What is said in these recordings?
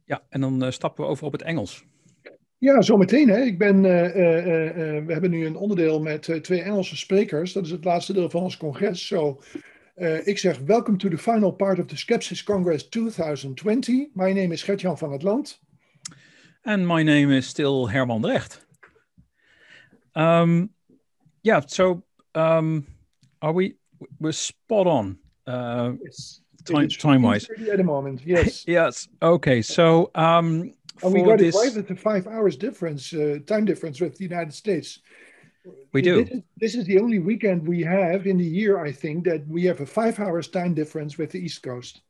Ja, en dan stappen we over op het Engels. Ja, zometeen. Hè. We hebben nu een onderdeel met twee Engelse sprekers. Dat is het laatste deel van ons congres. Ik zeg, welcome to the final part of the Skepsiscongres 2020. My name is Gert-Jan van het Land. And my name is still Herman de Recht. We're spot on. Yes. Time-wise. At the moment, yes. Yes. Okay. So, and we got it right with the 5 hours difference, time difference with the United States. We do. This is the only weekend we have in the year, I think, that we have a 5 hours time difference with the East Coast.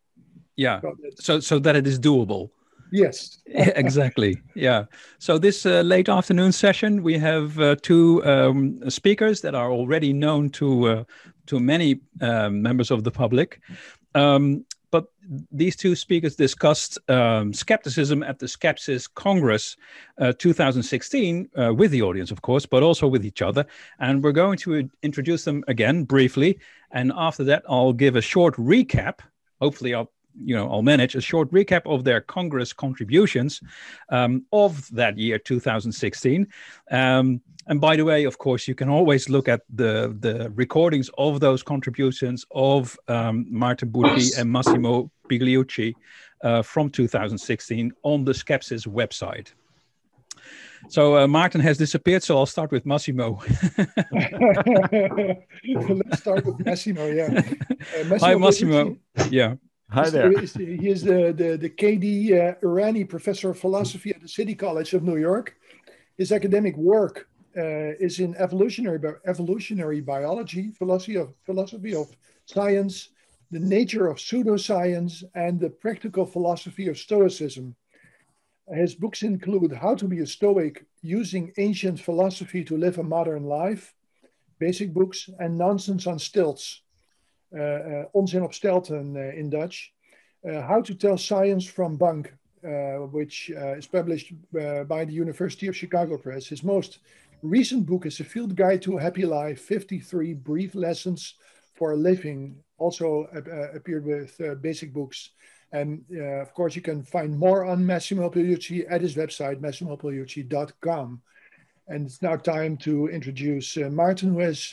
Yeah. So that it is doable. Yes. Exactly. Yeah. So this late afternoon session, we have two speakers that are already known to many members of the public. But these two speakers discussed skepticism at the Skepsiscongres 2016 with the audience, of course, but also with each other. And we're going to introduce them again briefly. And after that, I'll give a short recap. Hopefully, I'll manage a short recap of their Congress contributions of that year, 2016. And by the way, of course, you can always look at the recordings of those contributions of Maarten, Boudry and Massimo Pigliucci from 2016 on the Skepsis website. So Maarten has disappeared, so I'll start with Massimo. Let's start with Massimo, yeah. Hi, Massimo. Yeah. Hi there. He is the KD Irani Professor of Philosophy at the City College of New York. His academic work is in evolutionary biology, philosophy of science, the nature of pseudoscience, and the practical philosophy of Stoicism. His books include How to be a Stoic, Using Ancient Philosophy to Live a Modern Life, basic books, and Nonsense on Stilts, Onzin op stelten in Dutch, How to Tell Science from Bunk, which is published by the University of Chicago Press. His most recent book is A Field Guide to a Happy Life, 53 Brief Lessons for a Living, also appeared with basic books. And of course, you can find more on Massimo Pigliucci at his website, massimopigliucci.com. And it's now time to introduce Maarten, who has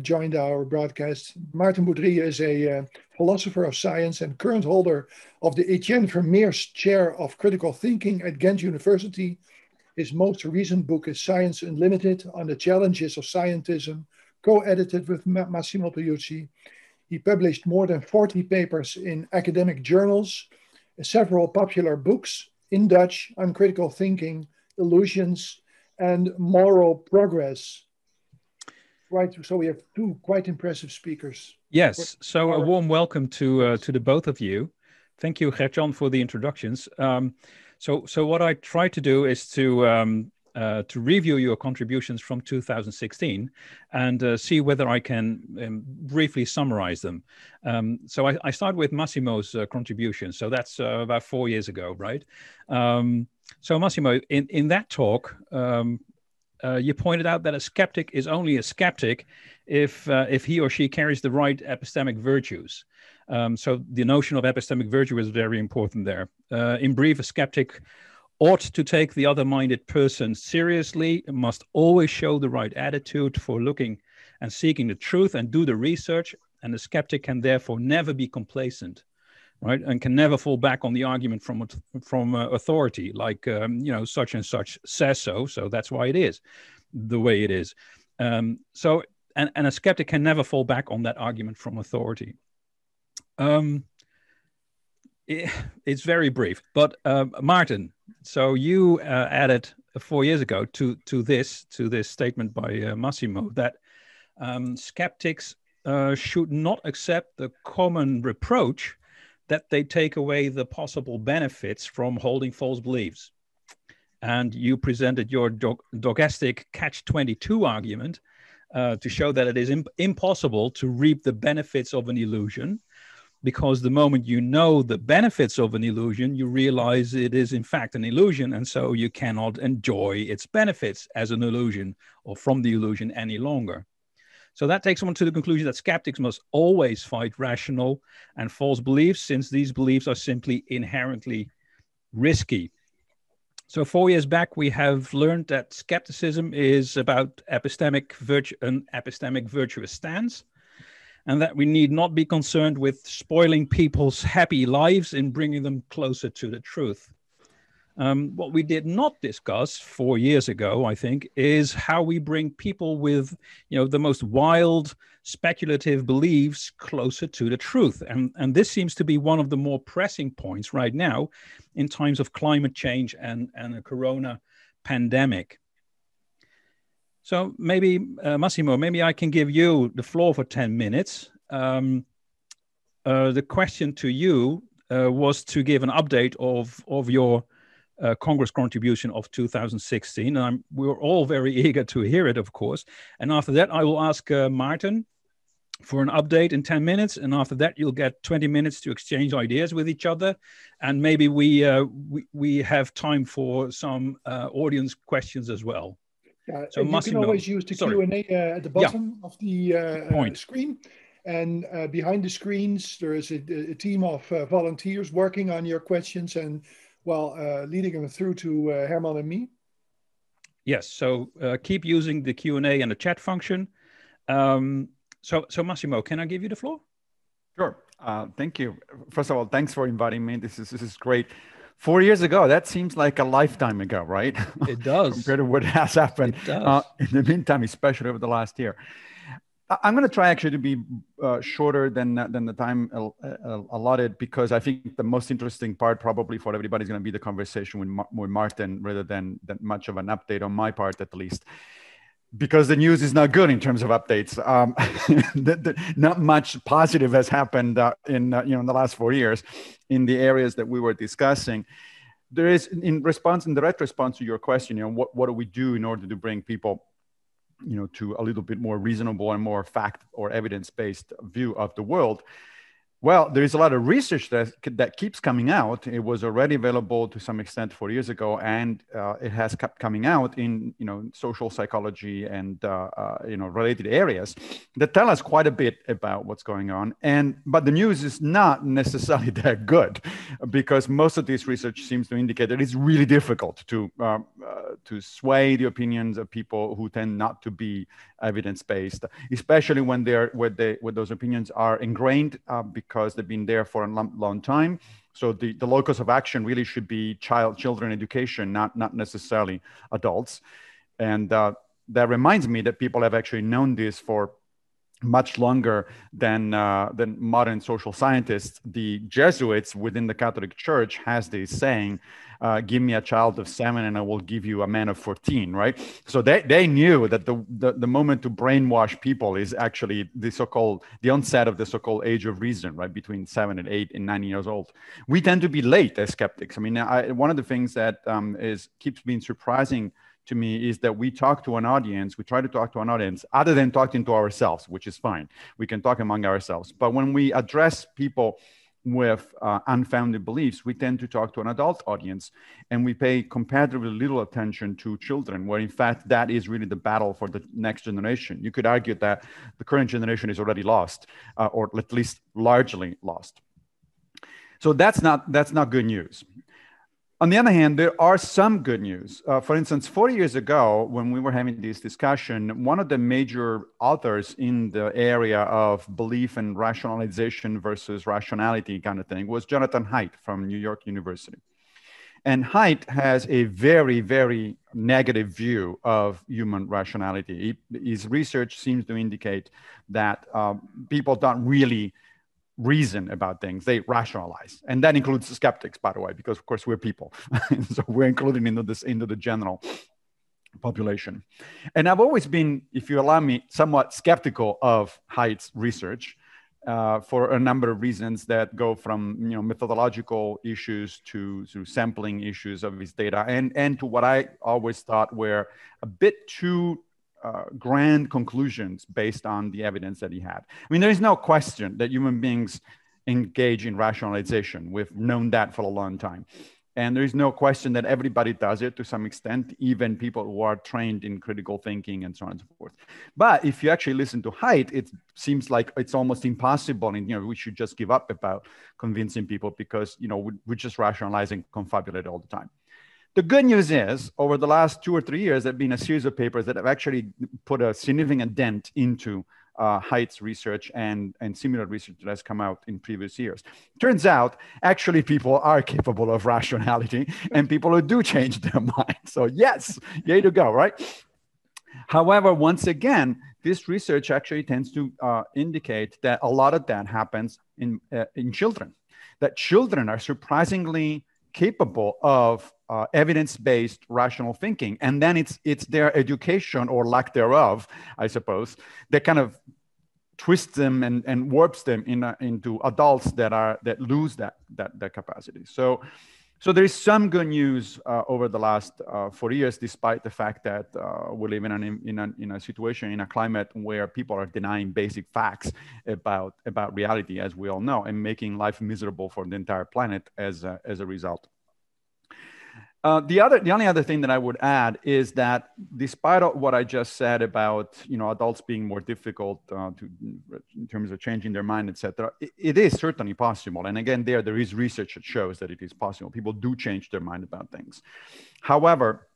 joined our broadcast. Maarten Boudry is a philosopher of science and current holder of the Etienne Vermeer's Chair of Critical Thinking at Ghent University. His most recent book is Science Unlimited on the Challenges of Scientism, co-edited with Massimo Pigliucci. He published more than 40 papers in academic journals, several popular books in Dutch on critical thinking, illusions, and moral progress. Right, so we have two quite impressive speakers. Yes, so a warm welcome to the both of you. Thank you, Gert-Jan, for the introductions. So what I try to do is to review your contributions from 2016 and see whether I can briefly summarize them. So I start with Massimo's contribution. So that's about 4 years ago, right? So Massimo, in that talk, you pointed out that a skeptic is only a skeptic if he or she carries the right epistemic virtues. So the notion of epistemic virtue is very important there. In brief, a skeptic ought to take the other-minded person seriously, must always show the right attitude for looking and seeking the truth and do the research, and the skeptic can therefore never be complacent, right? And can never fall back on the argument from authority, like, such and such says so that's why it is the way it is. And a skeptic can never fall back on that argument from authority. It's very brief, but Maarten, so you added 4 years ago to this statement by Massimo that skeptics should not accept the common reproach that they take away the possible benefits from holding false beliefs. And you presented your dogastic catch-22 argument to show that it is impossible to reap the benefits of an illusion, because the moment you know the benefits of an illusion, you realize it is in fact an illusion, and so you cannot enjoy its benefits as an illusion or from the illusion any longer. So that takes one to the conclusion that skeptics must always fight rational and false beliefs, since these beliefs are simply inherently risky. So 4 years back, we have learned that skepticism is about an epistemic virtuous stance, and that we need not be concerned with spoiling people's happy lives in bringing them closer to the truth. What we did not discuss 4 years ago, I think, is how we bring people with, the most wild, speculative beliefs closer to the truth. And this seems to be one of the more pressing points right now in times of climate change and a corona pandemic. So maybe, Massimo, maybe I can give you the floor for 10 minutes. The question to you was to give an update of your Congress contribution of 2016. And we're all very eager to hear it, of course. And after that, I will ask Maarten for an update in 10 minutes. And after that, you'll get 20 minutes to exchange ideas with each other. And maybe we have time for some audience questions as well. So you Massimo, can always use the Q&A at the bottom of the screen. And behind the screens, there is a team of volunteers working on your questions and, leading them through to Herman and me. Yes, so keep using the Q&A and the chat function. So Massimo, can I give you the floor? Sure. Thank you. First of all, thanks for inviting me. This is great. 4 years ago, that seems like a lifetime ago, right? It does. Compared to what has happened in the meantime, especially over the last year. I'm going to try actually to be shorter than the time allotted, because I think the most interesting part probably for everybody is going to be the conversation with Maarten rather than much of an update on my part, at least. Because the news is not good in terms of updates. Not much positive has happened in the last 4 years in the areas that we were discussing. There is, in direct response to your question, what do we do in order to bring people, to a little bit more reasonable and more fact or evidence-based view of the world? Well, there is a lot of research that keeps coming out. It was already available to some extent 4 years ago, and it has kept coming out in social psychology and related areas that tell us quite a bit about what's going on. But the news is not necessarily that good, because most of this research seems to indicate that it's really difficult to sway the opinions of people who tend not to be evidence-based, especially when those opinions are ingrained because they've been there for a long time. So the locus of action really should be children education, not necessarily adults. And that reminds me that people have actually known this for much longer than modern social scientists. The Jesuits within the Catholic Church has this saying, give me a child of 7 and I will give you a man of 14, right? So they knew that the moment to brainwash people is actually the onset of the so-called age of reason, right? Between 7 and 8 and 9 years old. We tend to be late as skeptics. I mean, one of the things that keeps being surprising to me is that we try to talk to an audience other than talking to ourselves, which is fine. We can talk among ourselves. But when we address people with unfounded beliefs, we tend to talk to an adult audience, and we pay comparatively little attention to children, where in fact that is really the battle for the next generation. You could argue that the current generation is already lost, or at least largely lost. So that's not good news. On the other hand, there are some good news. For instance, 40 years ago, when we were having this discussion, one of the major authors in the area of belief and rationalization versus rationality kind of thing was Jonathan Haidt from New York University. And Haidt has a very, very negative view of human rationality. His research seems to indicate that people don't really reason about things, they rationalize. And that includes skeptics, by the way, because of course we're people. So we're included into the general population. And I've always been, if you allow me, somewhat skeptical of Haidt's research for a number of reasons that go from methodological issues to sampling issues of his data, and to what I always thought were a bit too grand conclusions based on the evidence that he had. I mean, there is no question that human beings engage in rationalization. We've known that for a long time. And there is no question that everybody does it to some extent, even people who are trained in critical thinking and so on and so forth. But if you actually listen to Haidt, it seems like it's almost impossible. And, we should just give up about convincing people because, we're just rationalizing, confabulate all the time. The good news is, over the last 2 or 3 years, there have been a series of papers that have actually put a significant dent into Haidt's research and similar research that has come out in previous years. Turns out, actually, people are capable of rationality and people who do change their mind. So yes, yay to go, right? However, once again, this research actually tends to indicate that a lot of that happens in children, that children are surprisingly capable of evidence-based rational thinking. And then it's their education or lack thereof, I suppose, that kind of twists them and warps them into adults that lose that capacity. So there is some good news over the last 4 years, despite the fact that we live in a situation, in a climate where people are denying basic facts about reality, as we all know, and making life miserable for the entire planet as a result. The only other thing that I would add is that despite what I just said about adults being more difficult in terms of changing their mind, etc., it is certainly possible. And again, there is research that shows that it is possible. People do change their mind about things. However,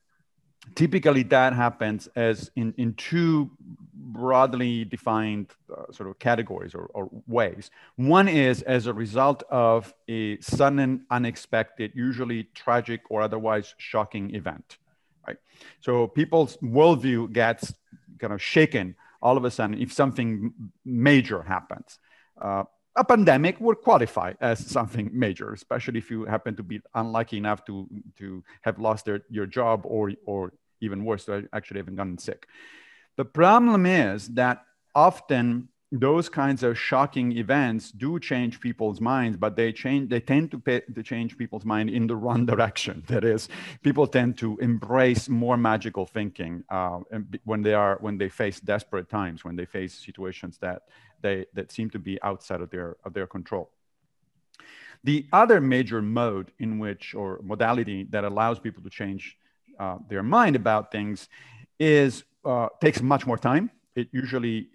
typically that happens as in two broadly defined sort of categories or ways. One is as a result of a sudden, unexpected, usually tragic or otherwise shocking event, right? So people's worldview gets kind of shaken all of a sudden if something major happens. A pandemic would qualify as something major, especially if you happen to be unlucky enough to have lost your job or even worse, to actually having gotten sick. The problem is that often those kinds of shocking events do change people's minds, but they tend to change people's mind in the wrong direction. That is, people tend to embrace more magical thinking when they face desperate times, when they face situations that seem to be outside of their control. The other major mode in which, or modality that allows people to change their mind about things takes much more time. It usually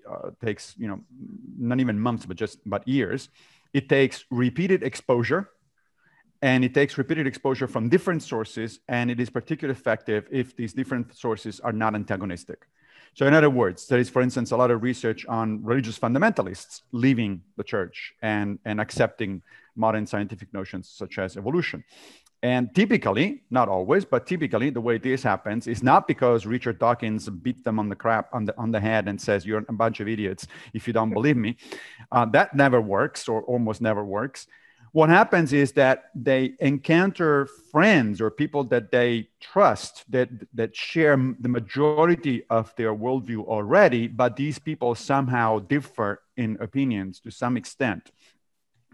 takes, not even months, but years. It takes repeated exposure, and it takes repeated exposure from different sources, and it is particularly effective if these different sources are not antagonistic. So in other words, there is, for instance, a lot of research on religious fundamentalists leaving the church and accepting modern scientific notions such as evolution. And typically, not always, but typically the way this happens is not because Richard Dawkins beat them on the head and says, you're a bunch of idiots if you don't believe me. That never works, or almost never works. What happens is that they encounter friends or people that they trust that share the majority of their worldview already, but these people somehow differ in opinions to some extent,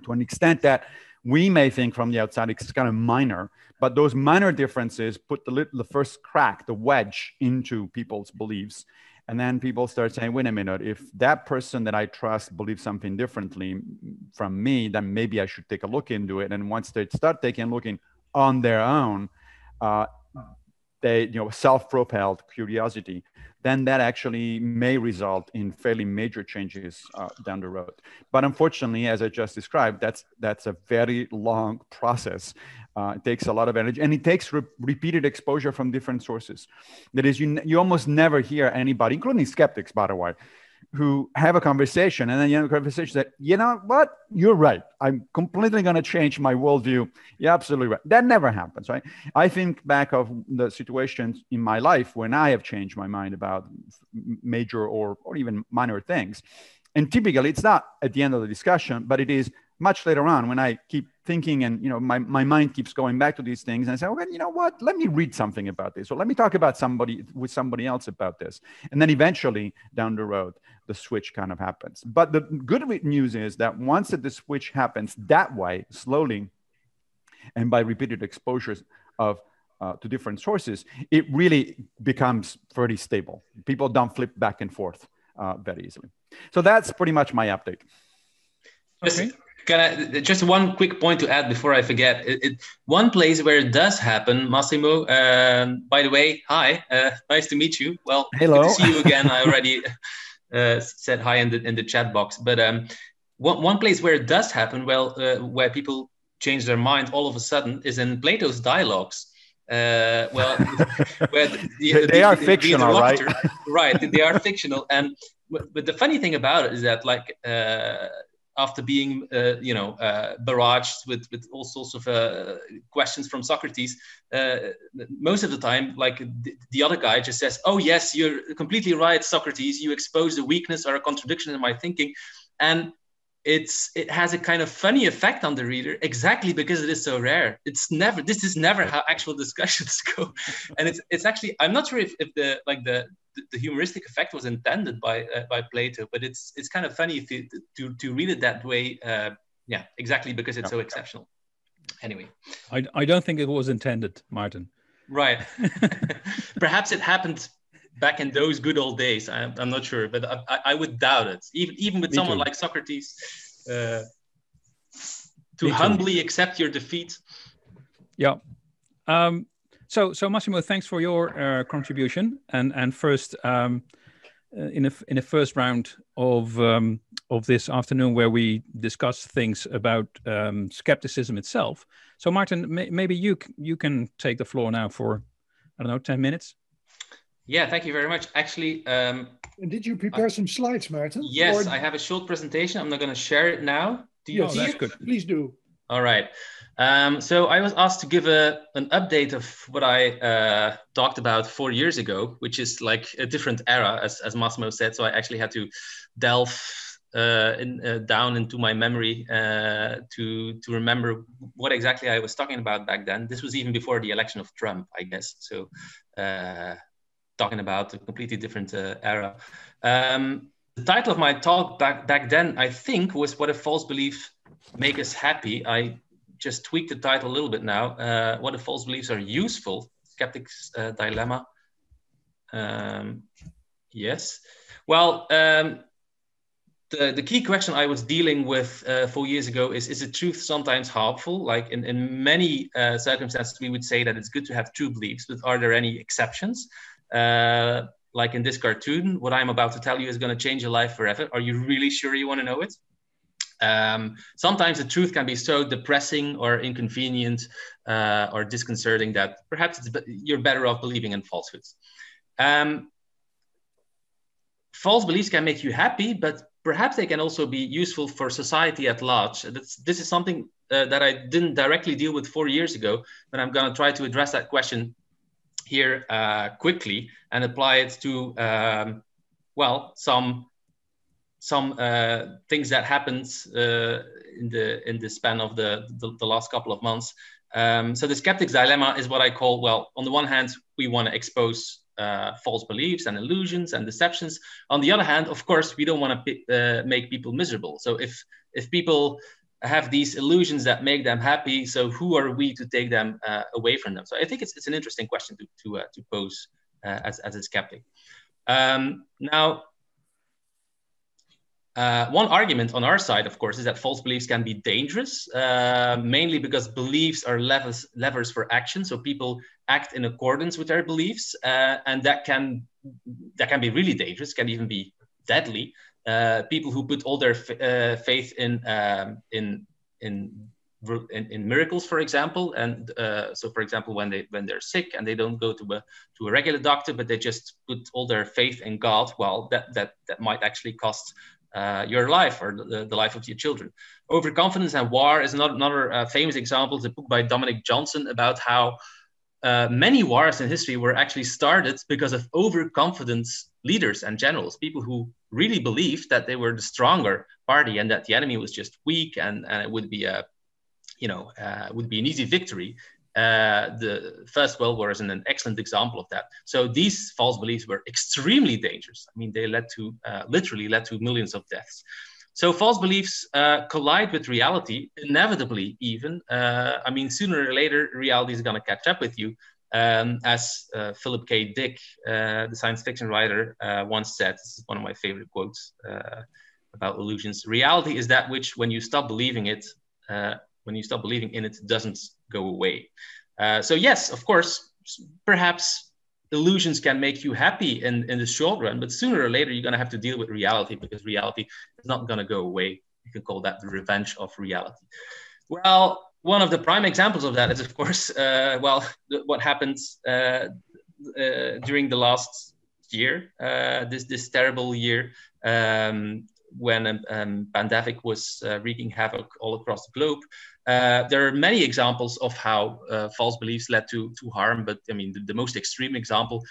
to an extent that we may think from the outside it's kind of minor, but those minor differences put the first crack, the wedge into people's beliefs. And then people start saying, wait a minute, if that person that I trust believes something differently from me, then maybe I should take a look into it. And once they start looking on their own, self-propelled curiosity, then that actually may result in fairly major changes down the road. But unfortunately, as I just described, that's a very long process. It takes a lot of energy, and it takes repeated exposure from different sources. That is, you almost never hear anybody, including skeptics, by the way, who have a conversation, and then you have a conversation that, you know what, you're right. I'm completely going to change my worldview. You're absolutely right. That never happens, right? I think back of the situations in my life when I have changed my mind about major or even minor things. And typically it's not at the end of the discussion, but it is much later on when I keep thinking and, my mind keeps going back to these things and I say, okay, you know what, let me read something about this, or let me talk about with somebody else about this. And then eventually down the road, the switch kind of happens. But the good news is that once the switch happens that way, slowly, and by repeated exposures to different sources, it really becomes fairly stable. People don't flip back and forth very easily. So that's pretty much my update. Okay. Can I just one quick point to add before I forget? One place where it does happen, Massimo. By the way, hi, nice to meet you. Well, hello. Good to see you again. I already said hi in the chat box. But one place where it does happen, where people change their mind all of a sudden, is in Plato's dialogues. Where they are fictional, right? Right, they are fictional. And but the funny thing about it is that, like, after being barraged with all sorts of questions from Socrates, most of the time, like, the other guy just says, "Oh yes, you're completely right, Socrates. You expose a weakness or a contradiction in my thinking," and it has a kind of funny effect on the reader, exactly because it is so rare. This is never how actual discussions go, and it's actually, I'm not sure if the humoristic effect was intended by Plato, but it's kind of funny to read it that way. Exactly because it's so exceptional. Anyway, I don't think it was intended, Maarten. Right. Perhaps it happened back in those good old days. I'm not sure, but I would doubt it. Even with someone like Socrates, to humbly accept your defeat. Yeah. So Massimo, thanks for your contribution. And first, in the first round of this afternoon, where we discuss things about skepticism itself. So Maarten, maybe you can take the floor now for, I don't know, 10 minutes. Yeah, thank you very much. Actually, and did you prepare some slides, Maarten? Yes, I have a short presentation. I'm not going to share it now. Do you see it? Good. Please do. All right. So I was asked to give an update of what I talked about 4 years ago, which is like a different era, as Massimo said. So I actually had to delve down into my memory to remember what exactly I was talking about back then. This was even before the election of Trump, I guess. So talking about a completely different era. The title of my talk back then, I think, was "What if false beliefs make us happy?" I just tweaked the title a little bit now. What if false beliefs are useful? Skeptic's dilemma. Yes. Well, the key question I was dealing with 4 years ago is the truth sometimes harmful? Like in many circumstances, we would say that it's good to have true beliefs, but are there any exceptions? Like in this cartoon, what I'm about to tell you is going to change your life forever. Are you really sure you want to know it? Sometimes the truth can be so depressing or inconvenient or disconcerting that perhaps you're better off believing in falsehoods. False beliefs can make you happy, but perhaps they can also be useful for society at large. This is something that I didn't directly deal with 4 years ago, but I'm going to try to address that question here quickly and apply it to, some things that happened in the span of the last couple of months. So the skeptic's dilemma is what I call, well, on the one hand, we want to expose false beliefs and illusions and deceptions. On the other hand, of course, we don't want to make people miserable. So if people have these illusions that make them happy, so who are we to take them away from them? So I think it's an interesting question to pose as a skeptic. Now, one argument on our side, of course, is that false beliefs can be dangerous, mainly because beliefs are levers for action. So people act in accordance with their beliefs, and that can be really dangerous, can even be deadly. People who put all their faith in miracles, for example, and so, for example, when they're sick and they don't go to a regular doctor, but they just put all their faith in God, well, that might actually cost your life or the life of your children. Overconfidence and War is another famous example. It's a book by Dominic Johnson about how many wars in history were actually started because of overconfident leaders and generals, people who really believed that they were the stronger party and that the enemy was just weak and it would be would be an easy victory. The First World War is an excellent example of that. So these false beliefs were extremely dangerous. I mean, they literally led to millions of deaths. So false beliefs collide with reality, inevitably even. I mean, sooner or later, reality is going to catch up with you. As Philip K. Dick, the science fiction writer, once said, this is one of my favorite quotes, about illusions. Reality is that which, when you stop believing it, in it, doesn't go away. So yes, of course, perhaps illusions can make you happy in the short run, but sooner or later you're going to have to deal with reality, because reality is not going to go away. You can call that the revenge of reality. Well, one of the prime examples of that is, of course, what happened during the last year, this terrible year, when a pandemic was wreaking havoc all across the globe. There are many examples of how false beliefs led to harm, but I mean, the most extreme example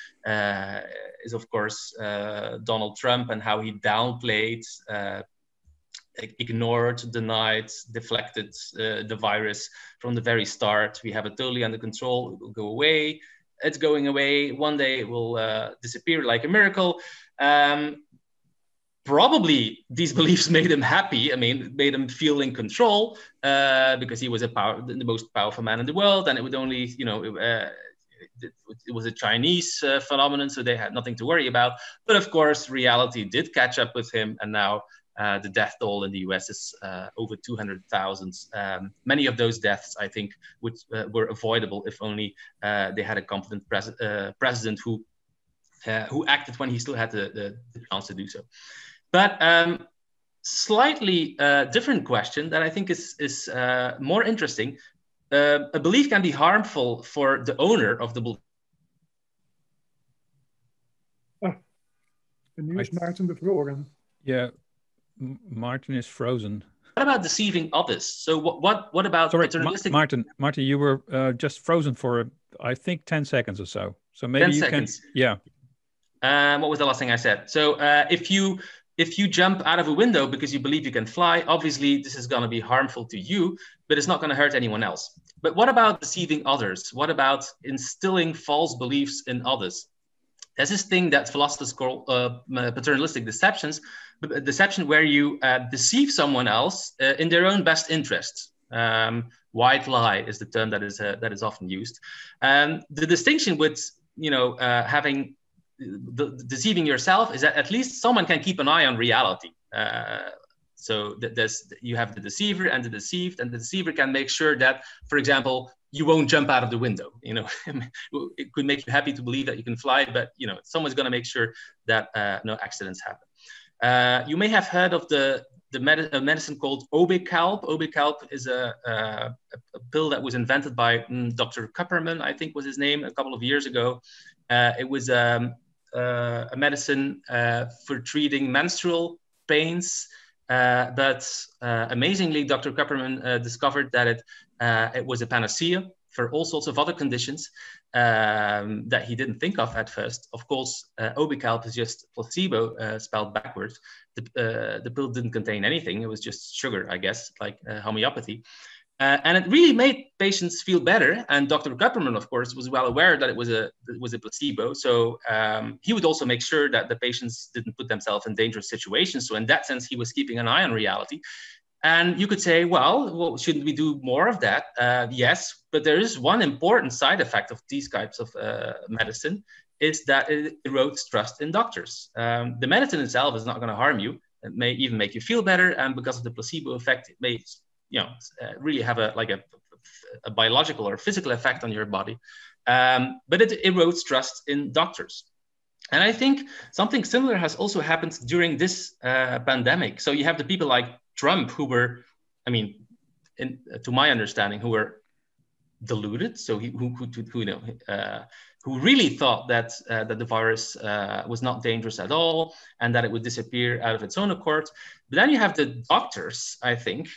is, of course, Donald Trump, and how he downplayed, ignored, denied, deflected the virus from the very start. We have it totally under control. It will go away. It's going away. One day it will disappear like a miracle. Probably these beliefs made him happy. I mean, made him feel in control, because he was the most powerful man in the world, and it would only, it was a Chinese phenomenon, so they had nothing to worry about. But of course, reality did catch up with him, and now the death toll in the US is over 200,000. Many of those deaths, I think, were avoidable if only they had a competent president who acted when he still had the chance to do so. But slightly different question that I think is more interesting. A belief can be harmful for the owner of the belief. En nu is Maarten bevroren. Yeah, Maarten is frozen. What about deceiving others? So what about paternalistic? Maarten, you were just frozen for, I think, 10 seconds or so. So maybe 10 you seconds. can. Yeah. What was the last thing I said? So if you jump out of a window because you believe you can fly, obviously this is going to be harmful to you, but it's not going to hurt anyone else. But what about deceiving others? What about instilling false beliefs in others? There's this thing that philosophers call paternalistic deception, where you deceive someone else in their own best interests. White lie is the term that is often used. The distinction with having deceiving yourself is that at least someone can keep an eye on reality. So you have the deceiver and the deceived, and the deceiver can make sure that, for example, you won't jump out of the window. It could make you happy to believe that you can fly, but someone's going to make sure that no accidents happen. You may have heard of the medicine called Obicalp. Obicalp is a pill that was invented by Dr. Kupperman, I think was his name, a couple of years ago. It was a medicine for treating menstrual pains, but amazingly, Dr. Kupperman discovered that it was a panacea for all sorts of other conditions that he didn't think of at first. Of course, Obicalp is just placebo spelled backwards. The pill didn't contain anything. It was just sugar, I guess, like homeopathy. And it really made patients feel better. And Dr. Kupperman, of course, was well aware that it was a placebo. So he would also make sure that the patients didn't put themselves in dangerous situations. So in that sense, he was keeping an eye on reality. And you could say, well, shouldn't we do more of that? Yes, but there is one important side effect of these types of medicine, is that it erodes trust in doctors. The medicine itself is not going to harm you. It may even make you feel better. And because of the placebo effect, it may really have a biological or physical effect on your body. But it erodes trust in doctors. And I think something similar has also happened during this pandemic. So you have the people like Trump, who were, to my understanding, who were deluded. So who really thought that the virus was not dangerous at all, and that it would disappear out of its own accord. But then you have the doctors, I think,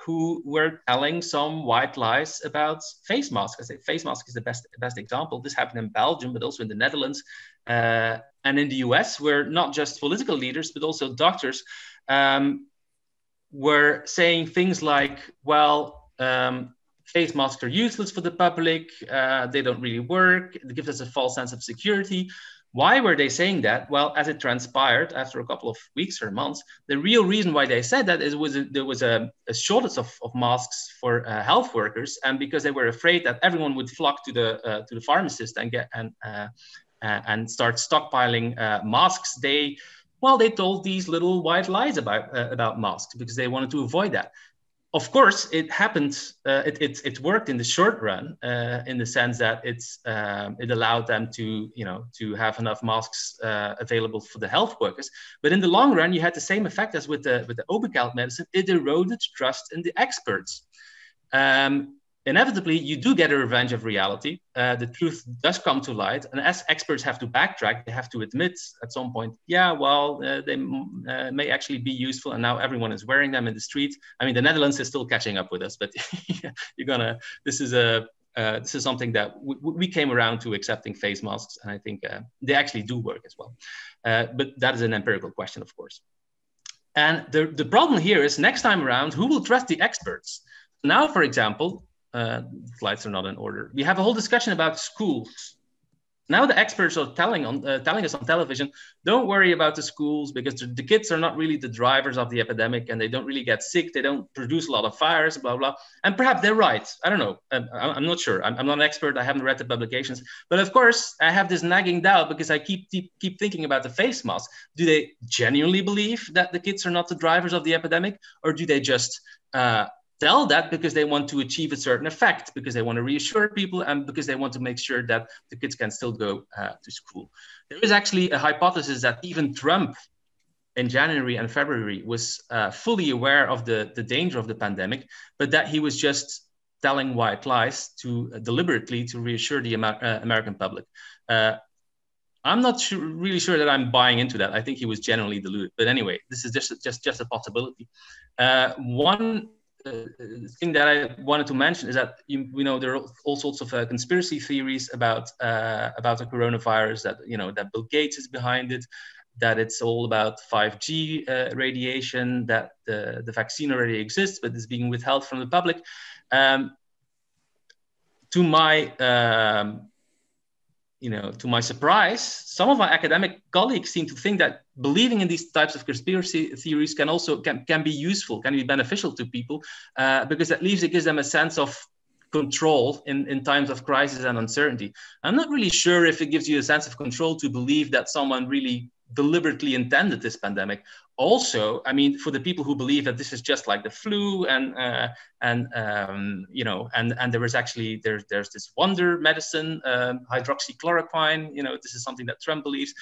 who were telling some white lies about face masks. I say face mask is the best example. This happened in Belgium, but also in the Netherlands and in the US, where not just political leaders, but also doctors were saying things like, well, face masks are useless for the public. They don't really work. It gives us a false sense of security. Why were they saying that? Well, as it transpired after a couple of weeks or months, the real reason why they said that there was a shortage of masks for health workers, and because they were afraid that everyone would flock to the pharmacist and start stockpiling masks. They Well, they told these little white lies about masks because they wanted to avoid that. Of course, it happened. It worked in the short run, in the sense that it allowed them to have enough masks available for the health workers. But in the long run, you had the same effect as with the over-the-counter medicine. It eroded trust in the experts. Inevitably, you do get a revenge of reality. The truth does come to light, and as experts have to backtrack, they have to admit at some point, yeah, well, they may actually be useful, and now everyone is wearing them in the street. I mean, the Netherlands is still catching up with us, but this is something that we came around to accepting face masks, and I think they actually do work as well. But that is an empirical question, of course. And the problem here is next time around, who will trust the experts? Now, for example, slides are not in order. We have a whole discussion about schools. Now the experts are telling us on television, don't worry about the schools because the kids are not really the drivers of the epidemic and they don't really get sick. They don't produce a lot of fires, blah, blah. And perhaps they're right. I don't know. I'm not sure. I'm not an expert. I haven't read the publications. But of course, I have this nagging doubt because I keep thinking about the face mask. Do they genuinely believe that the kids are not the drivers of the epidemic? Or do they just tell that because they want to achieve a certain effect, because they want to reassure people, and because they want to make sure that the kids can still go to school? There is actually a hypothesis that even Trump in January and February was fully aware of the danger of the pandemic, but that he was just telling white lies deliberately to reassure the American public. I'm not really sure that I'm buying into that. I think he was genuinely deluded. But anyway, this is just a possibility. One thing that I wanted to mention is that there are all sorts of conspiracy theories about the coronavirus, that Bill Gates is behind it, that it's all about 5G radiation, that the vaccine already exists but is being withheld from the public. To my surprise, some of my academic colleagues seem to think that believing in these types of conspiracy theories can be useful, can be beneficial to people, because at least it gives them a sense of control in times of crisis and uncertainty. I'm not really sure if it gives you a sense of control to believe that someone really deliberately intended this pandemic. Also, I mean, for the people who believe that this is just like the flu and there was actually there's this wonder medicine, hydroxychloroquine. This is something that Trump believes.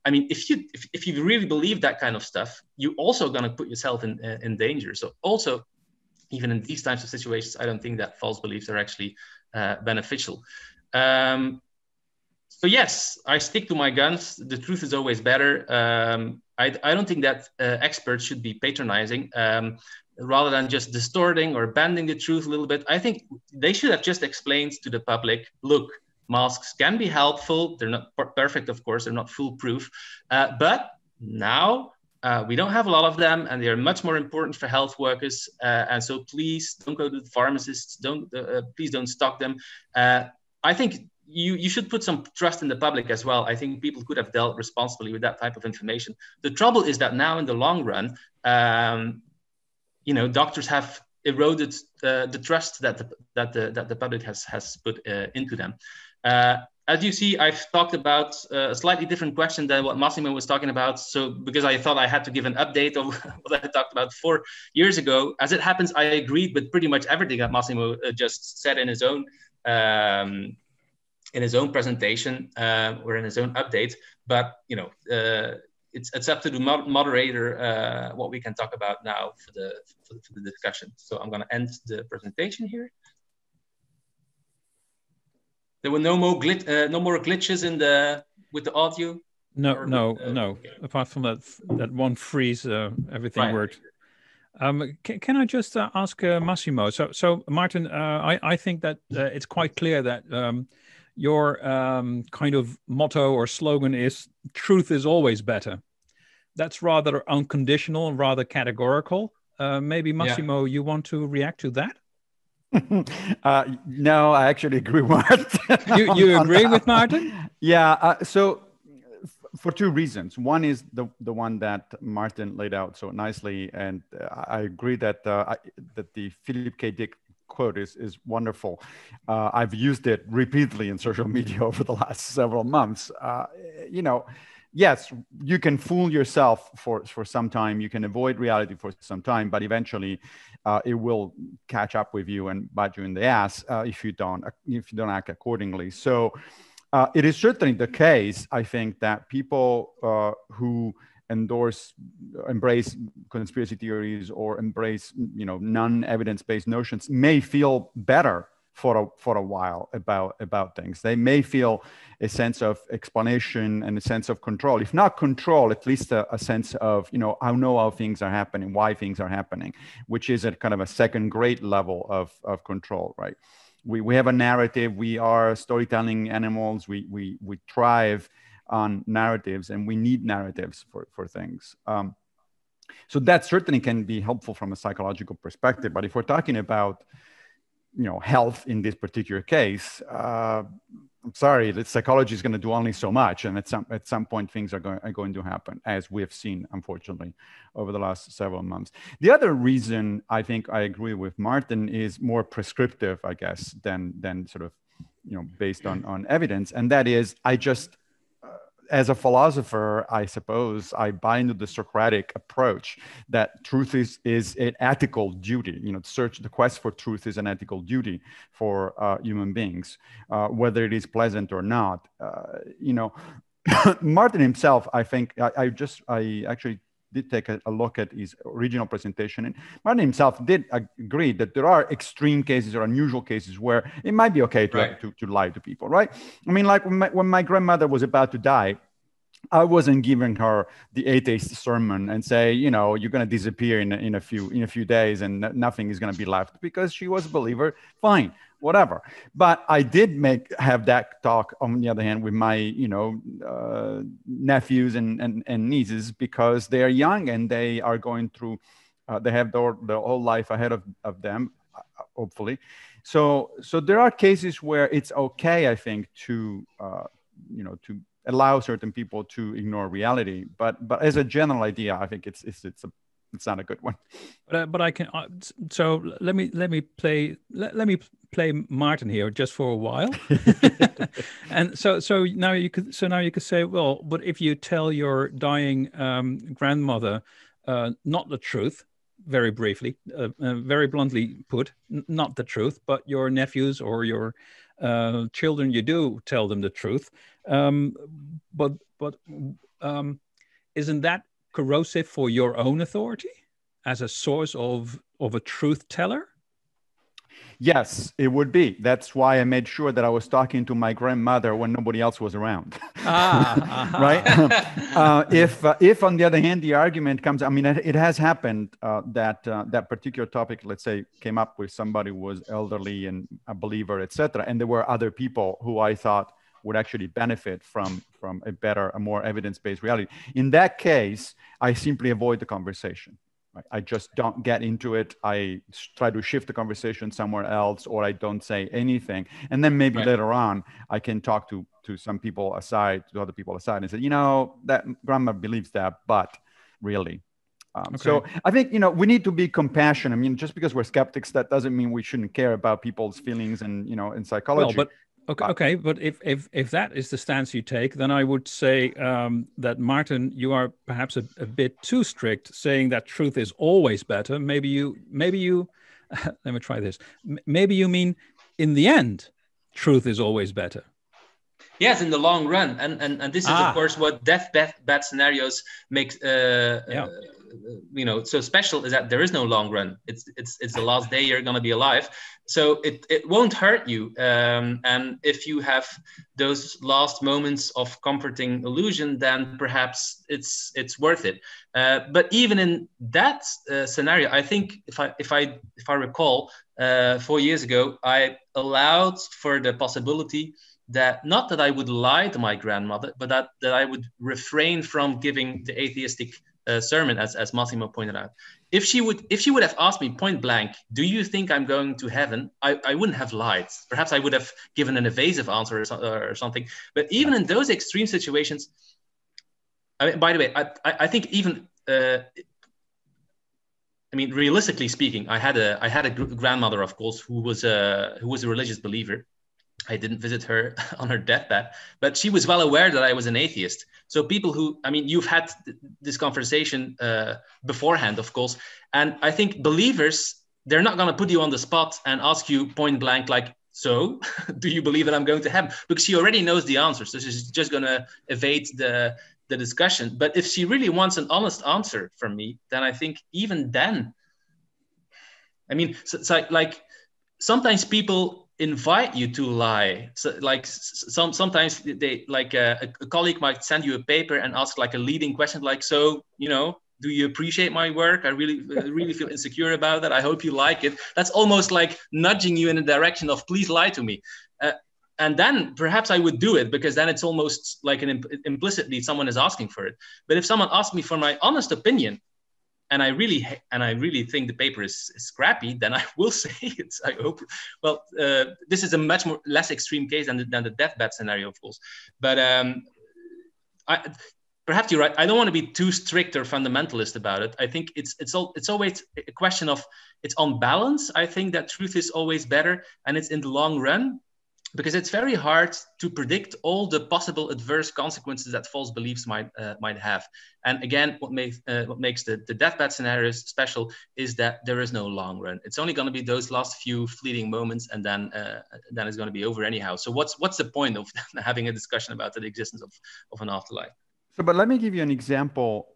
I mean, if you really believe that kind of stuff, you also gonna put yourself in danger. So also, even in these types of situations, I don't think that false beliefs are actually beneficial. So yes, I stick to my guns. The truth is always better. I don't think that experts should be patronizing rather than just distorting or bending the truth a little bit. I think they should have just explained to the public, look, masks can be helpful. They're not perfect, of course. They're not foolproof. But now we don't have a lot of them, and they're much more important for health workers. And so please don't go to the pharmacists. Please don't stock them. I think you should put some trust in the public as well. I think people could have dealt responsibly with that type of information. The trouble is that now in the long run, doctors have eroded the trust that the public has put into them. As you see, I've talked about a slightly different question than what Massimo was talking about. So because I thought I had to give an update of what I talked about 4 years ago. As it happens, I agreed with pretty much everything that Massimo just said in his own presentation or in his own update. But it's up to the moderator what we can talk about now for the discussion. So I'm going to end the presentation here. There were no more glitches with the audio. No. Okay. Apart from that one freeze, everything right. worked. Can I just ask Massimo? So Maarten, I think that it's quite clear that your kind of motto or slogan is "truth is always better." That's rather unconditional and rather categorical. Maybe Massimo, you want to react to that? No, I actually agree with Maarten. You agree with Maarten? Yeah. So for 2 reasons. One is the one that Maarten laid out so nicely, and I agree that that the Philip K. Dick quote is wonderful. I've used it repeatedly in social media over the last several months. yes, you can fool yourself for some time. You can avoid reality for some time, but eventually it will catch up with you and bite you in the ass if you don't act accordingly. So it is certainly the case, I think, that people who embrace conspiracy theories or embrace, non-evidence-based notions may feel better for a while about things. They may feel a sense of explanation and a sense of control. If not control, at least a sense of, I know how things are happening, why things are happening, which is at kind of a second grade level of control, right? We have a narrative. We are storytelling animals. We thrive on narratives, and we need narratives for things. So that certainly can be helpful from a psychological perspective. But if we're talking about, health in this particular case, I'm sorry, the psychology is going to do only so much, and at some point things are going to happen, as we have seen, unfortunately, over the last several months. The other reason I think I agree with Maarten is more prescriptive, I guess, than sort of based on evidence, and that is as a philosopher, I suppose I buy into the Socratic approach that truth is an ethical duty. The quest for truth is an ethical duty for human beings, whether it is pleasant or not. Maarten himself, I think, I actually did take a look at his original presentation, and Maarten himself did agree that there are extreme cases or unusual cases where it might be okay to lie to people, right? I mean, like when my grandmother was about to die, I wasn't giving her the atheist sermon and say, you're going to disappear in a few days and nothing is going to be left, because she was a believer. Fine, whatever. But I did have that talk, on the other hand, with my nephews and nieces, because they are young and they are going through they have their whole life ahead of them, hopefully. So there are cases where it's okay, I think, to allow certain people to ignore reality, but as a general idea, I think it's not a good one. But I can. So let me play Maarten here just for a while, and so now you could say, well, but if you tell your dying grandmother not the truth, very briefly, very bluntly put, not the truth, but your nephews or your children, you do tell them the truth. But isn't that corrosive for your own authority as a source of a truth teller? Yes, it would be. That's why I made sure that I was talking to my grandmother when nobody else was around. Right? If on the other hand, the argument comes, I mean, it has happened that particular topic, let's say, came up with somebody who was elderly and a believer, etc., and there were other people who I thought would actually benefit from a more evidence-based reality. In that case, I simply avoid the conversation. I just don't get into it. I try to shift the conversation somewhere else, or I don't say anything. And then maybe later on, I can talk to some people aside, to other people aside, and say, that grandma believes that, but really. So I think, we need to be compassionate. I mean, just because we're skeptics, that doesn't mean we shouldn't care about people's feelings and, in psychology. Well, but if that is the stance you take, then I would say that, Maarten, you are perhaps a bit too strict, saying that truth is always better. Maybe you let me try this. Maybe you mean in the end, truth is always better. Yes, in the long run, and this is of course what deathbed scenarios make so special, is that there is no long run. It's the last day you're going to be alive, so it won't hurt you. And if you have those last moments of comforting illusion, then perhaps it's worth it. But even in that scenario, I think if I recall, 4 years ago, I allowed for the possibility that not that I would lie to my grandmother, but that I would refrain from giving the atheistic sermon, as Massimo pointed out. If she would have asked me point blank, do you think I'm going to heaven? I wouldn't have lied. Perhaps I would have given an evasive answer or something. But even in those extreme situations, I mean, by the way, I think even realistically speaking, I had a grandmother, of course, who was a religious believer. I didn't visit her on her deathbed, but she was well aware that I was an atheist. So people who, I mean, you've had this conversation beforehand, of course, and I think believers, they're not going to put you on the spot and ask you point blank, like, so do you believe that I'm going to heaven? Because she already knows the answer. So she's just going to evade the discussion. But if she really wants an honest answer from me, then I think even then, I mean, it's like sometimes people invite you to lie. So like sometimes they, like a colleague might send you a paper and ask like a leading question, like, so, you know, do you appreciate my work? I really feel insecure about that. I hope you like it. That's almost like nudging you in the direction of, please lie to me. And then perhaps I would do it, because then it's almost like implicitly someone is asking for it. But if someone asks me for my honest opinion, and I really think the paper is scrappy, then I will say it. I hope. Well, this is a much less extreme case than the deathbed scenario, of course. But perhaps you're right. I don't want to be too strict or fundamentalist about it. I think it's always a question of, it's on balance. I think that truth is always better, and it's in the long run, because it's very hard to predict all the possible adverse consequences that false beliefs might have. And again, what makes the deathbed scenarios special is that there is no long run. It's only going to be those last few fleeting moments, and then it's going to be over anyhow. So what's the point of having a discussion about the existence of an afterlife? So, but let me give you an example,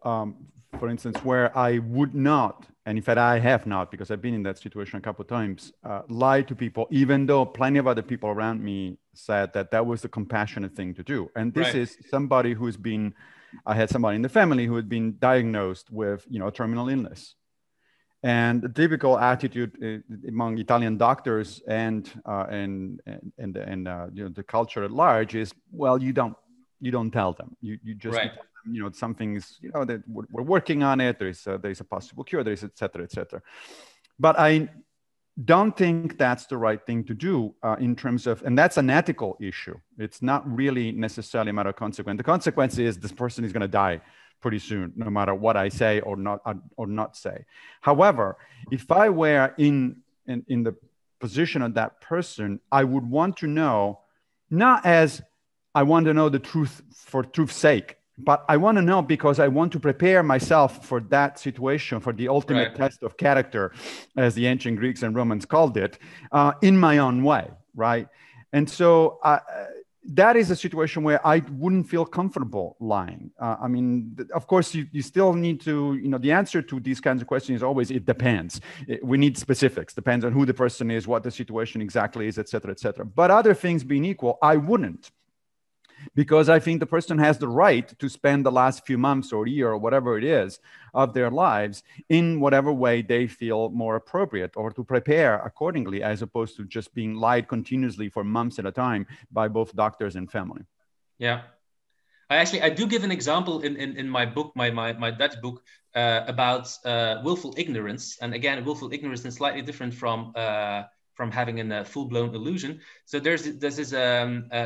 for instance, where I would not, and in fact I have not, because I've been in that situation a couple of times, lie to people, even though plenty of other people around me said that was the compassionate thing to do. And this is somebody who's been, I had somebody in the family who had been diagnosed with, you know, a terminal illness. And the typical attitude among Italian doctors and you know, the culture at large is, well, you don't tell them. You just tell them, you know, something's, you know, that we're working on it. There's a possible cure. There's et cetera, et cetera. But I don't think that's the right thing to do in terms of, and that's an ethical issue. It's not really necessarily a matter of consequence. The consequence is this person is going to die pretty soon, no matter what I say or not say. However, if I were in the position of that person, I would want to know, not as I want to know the truth for truth's sake, but I want to know because I want to prepare myself for that situation, for the ultimate test of character, as the ancient Greeks and Romans called it, in my own way, right? And so that is a situation where I wouldn't feel comfortable lying. I mean, of course, you still need to, you know, the answer to these kinds of questions is always, it depends. We need specifics, depends on who the person is, what the situation exactly is, et cetera, et cetera. But other things being equal, I wouldn't. Because I think the person has the right to spend the last few months or year or whatever it is of their lives in whatever way they feel more appropriate, or to prepare accordingly, as opposed to just being lied continuously for months at a time by both doctors and family. Yeah. I do give an example in my book, my Dutch book, about willful ignorance. And again, willful ignorance is slightly different from having a full-blown illusion. So there's this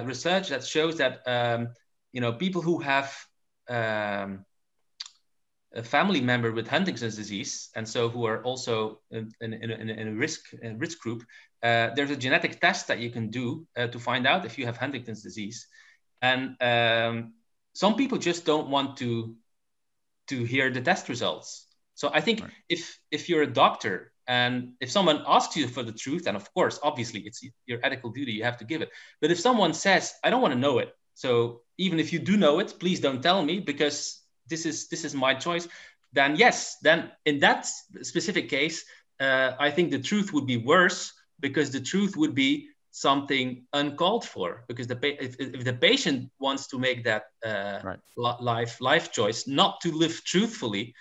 research that shows that you know, people who have a family member with Huntington's disease, and so who are also in a risk group, there's a genetic test that you can do to find out if you have Huntington's disease. And some people just don't want to hear the test results. So I think if you're a doctor, and if someone asks you for the truth, then of course, obviously, it's your ethical duty, you have to give it. But if someone says, I don't want to know it, so even if you do know it, please don't tell me, because this is my choice, then yes, then in that specific case, I think the truth would be worse, because the truth would be something uncalled for, because if the patient wants to make that life choice, not to live truthfully,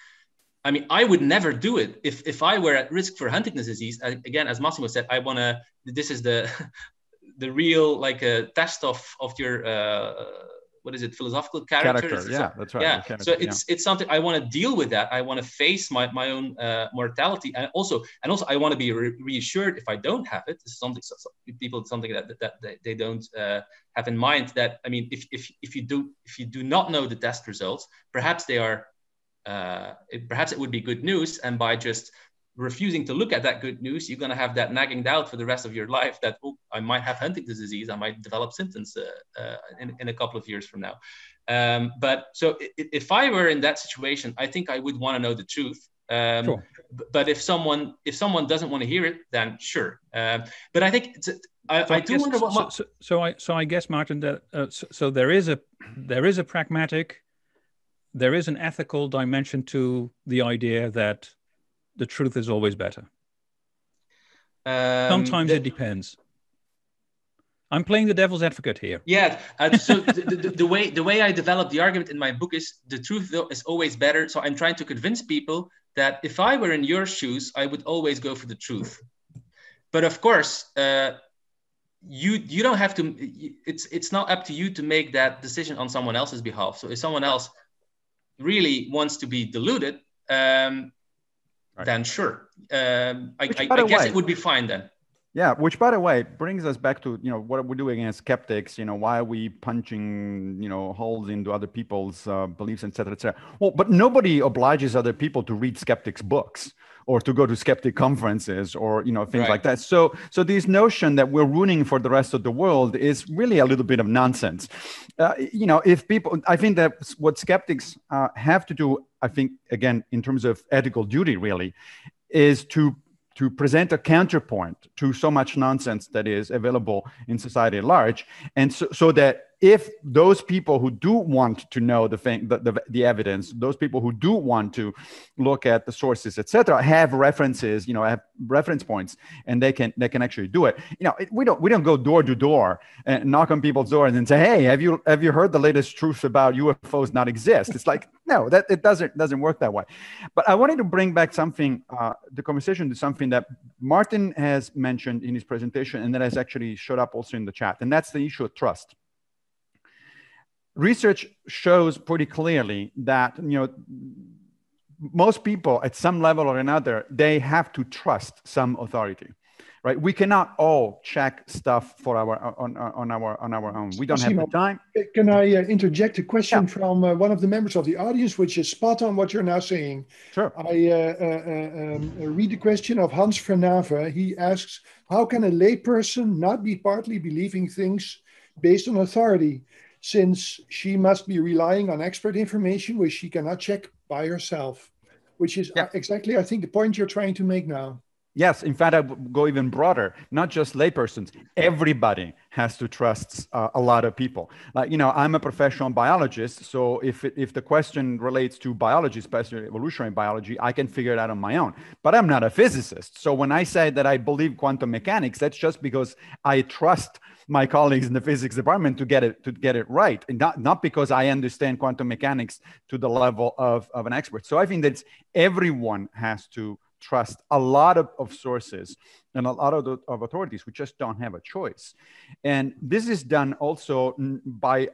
I mean, I would never do it. If I were at risk for Huntington's disease, again, as Massimo said, this is the real, like, a test of your, what is it, philosophical character? Yeah, that's right. Yeah, so it's something, I want to deal with that. I want to face my own mortality. And also I want to be reassured if I don't have it. This is something that they don't have in mind, that, I mean, if you do not know the test results, perhaps they are, perhaps it would be good news, and by just refusing to look at that good news, you're going to have that nagging doubt for the rest of your life that, oh, I might have Huntington's disease. I might develop symptoms in a couple of years from now. But so if I were in that situation, I think I would want to know the truth. Sure. But if someone doesn't want to hear it, then sure. But I think I do wonder what. So I guess, Maarten, that so there is a pragmatic, there is an ethical dimension to the idea that the truth is always better. Sometimes it depends. I'm playing the devil's advocate here. Yeah. So the way I develop the argument in my book is the truth though is always better. So I'm trying to convince people that if I were in your shoes, I would always go for the truth. But of course, you don't have to. It's not up to you to make that decision on someone else's behalf. So if someone else really wants to be deluded, then sure. I guess it would be fine then. Yeah, which, by the way, brings us back to, what we're doing as skeptics, why are we punching, holes into other people's beliefs, et cetera, et cetera. Well, but nobody obliges other people to read skeptics' books or to go to skeptic conferences or, things like that. So this notion that we're ruining for the rest of the world is really a little bit of nonsense. If people, I think that what skeptics have to do, I think, again, in terms of ethical duty, really, is to present a counterpoint to so much nonsense that is available in society at large. And so that if those people who do want to know the evidence, those people who do want to look at the sources, etc., have references, have reference points, and they can actually do it. We don't go door to door and knock on people's doors and say, hey, have you heard the latest truth about UFOs not exist? It's like, no, that it doesn't work that way. But I wanted to bring back something, the conversation to something that Maarten has mentioned in his presentation, and that has actually showed up also in the chat, and that's the issue of trust. Research shows pretty clearly that most people at some level or another, they have to trust some authority, right? We cannot all check stuff for on our own. We don't have the time. Can I interject a question from one of the members of the audience, which is spot on what you're now saying? Sure. I read the question of Hans Vernave. He asks, how can a layperson not be partly believing things based on authority, since she must be relying on expert information which she cannot check by herself, which is exactly, I think, the point you're trying to make now. Yes, in fact, I would go even broader, not just laypersons. Everybody has to trust a lot of people. Like, I'm a professional biologist, so if the question relates to biology, especially evolutionary biology, I can figure it out on my own. But I'm not a physicist. So when I say that I believe quantum mechanics, that's just because I trust my colleagues in the physics department to get it right, and not because I understand quantum mechanics to the level of an expert. So I think that everyone has to trust a lot of sources and a lot of authorities. We just don't have a choice. And this is done also by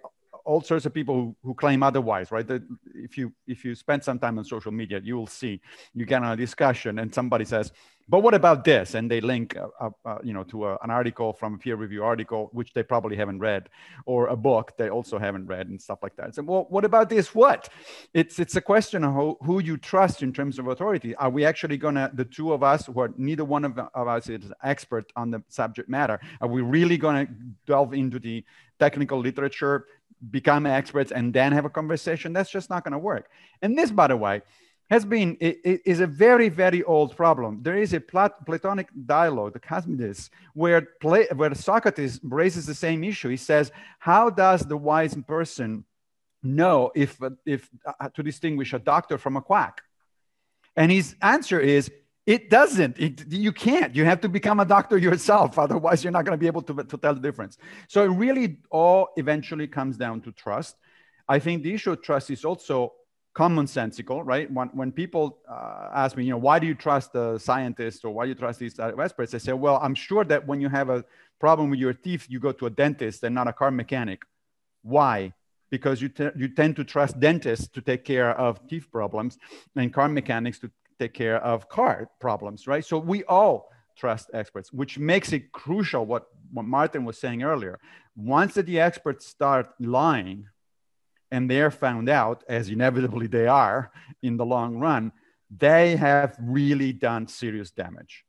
all sorts of people who claim otherwise, right? That if you spend some time on social media, you will see, you get on a discussion and somebody says, but what about this? And they link, to an article from a peer review article, which they probably haven't read, or a book they also haven't read, and stuff like that. So, well, what about this? What? It's a question of who you trust in terms of authority. Are we actually the two of us, who are neither one of us is expert on the subject matter, are we really going to delve into the technical literature, become experts, and then have a conversation? That's just not going to work. And this, by the way, is a very, very old problem. There is a Platonic dialogue, the Cosmides, where Socrates raises the same issue. He says, how does the wise person know if to distinguish a doctor from a quack? And his answer is, it doesn't. You can't. You have to become a doctor yourself. Otherwise, you're not going to be able to tell the difference. So it really all eventually comes down to trust. I think the issue of trust is also commonsensical, right? When people ask me, why do you trust the scientists, or why do you trust these experts? I say, well, I'm sure that when you have a problem with your teeth, you go to a dentist and not a car mechanic. Why? Because you tend to trust dentists to take care of teeth problems and car mechanics to take care of car problems, right? So we all trust experts, which makes it crucial what Maarten was saying earlier. Once that the experts start lying, and they're found out, as inevitably they are in the long run, they have really done serious damage.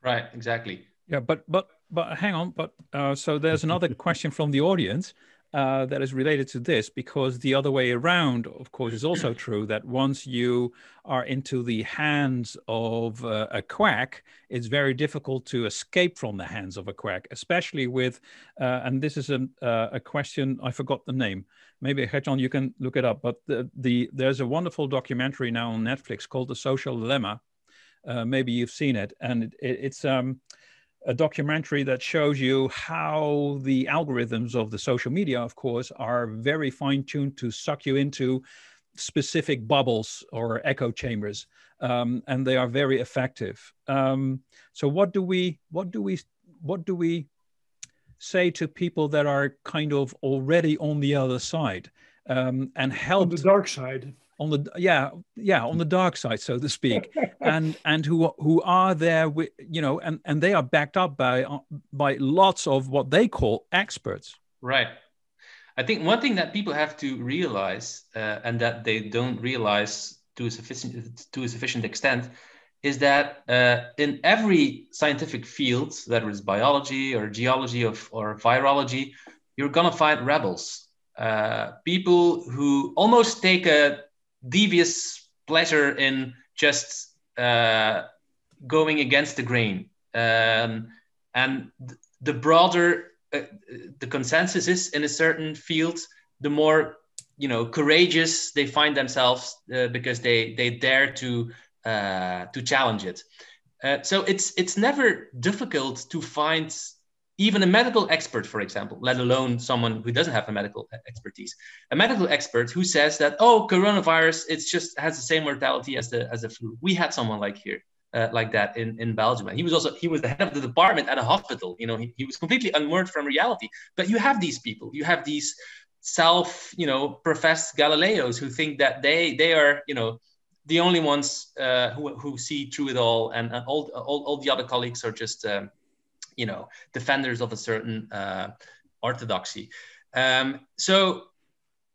Right, exactly. Yeah, but but hang on. But so there's another question from the audience that is related to this, because the other way around, of course, is also true, that once you are into the hands of a quack, it's very difficult to escape from the hands of a quack, especially with, and this is a question, I forgot the name. Maybe, Gert-Jan, you can look it up, but there's a wonderful documentary now on Netflix called The Social Dilemma. Maybe you've seen it, and it's a documentary that shows you how the algorithms of the social media, of course, are very fine-tuned to suck you into specific bubbles or echo chambers, and they are very effective. So what do we say to people that are kind of already on the other side, and help on the dark side? On the dark side, so to speak, and who are there with, you know, and they are backed up by lots of what they call experts. Right. I think one thing that people have to realize, and that they don't realize to a sufficient extent, is that in every scientific field, whether it's biology or geology or virology, you're gonna find rebels, people who almost take a devious pleasure in just going against the grain, and the broader the consensus is in a certain field, the more, you know, courageous they find themselves, because they dare to challenge it. So it's never difficult to find even a medical expert, for example, let alone someone who doesn't have a medical expertise, a medical expert who says that, oh, coronavirus, it's just has the same mortality as the flu. We had someone like that in Belgium. And he was the head of the department at a hospital. You know, he was completely unmoored from reality. But you have these people, you have these professed Galileos who think that they are, you know, the only ones who see through it all, and all the other colleagues are just defenders of a certain orthodoxy. So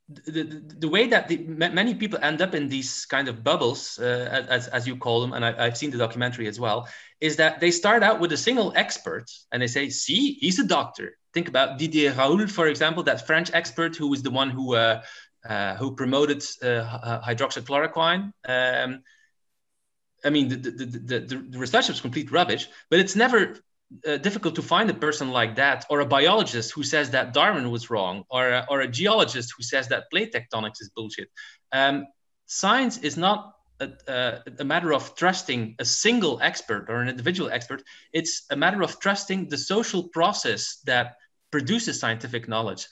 the way that many people end up in these kind of bubbles, as you call them, and I've seen the documentary as well, is that they start out with a single expert and they say, see, he's a doctor. Think about Didier Raoult, for example, that French expert who was the one who promoted hydroxychloroquine. I mean, the research was complete rubbish, but it's never difficult to find a person like that, or a biologist who says that Darwin was wrong, or a geologist who says that plate tectonics is bullshit. Science is not a matter of trusting a single expert or an individual expert. It's a matter of trusting the social process that produces scientific knowledge.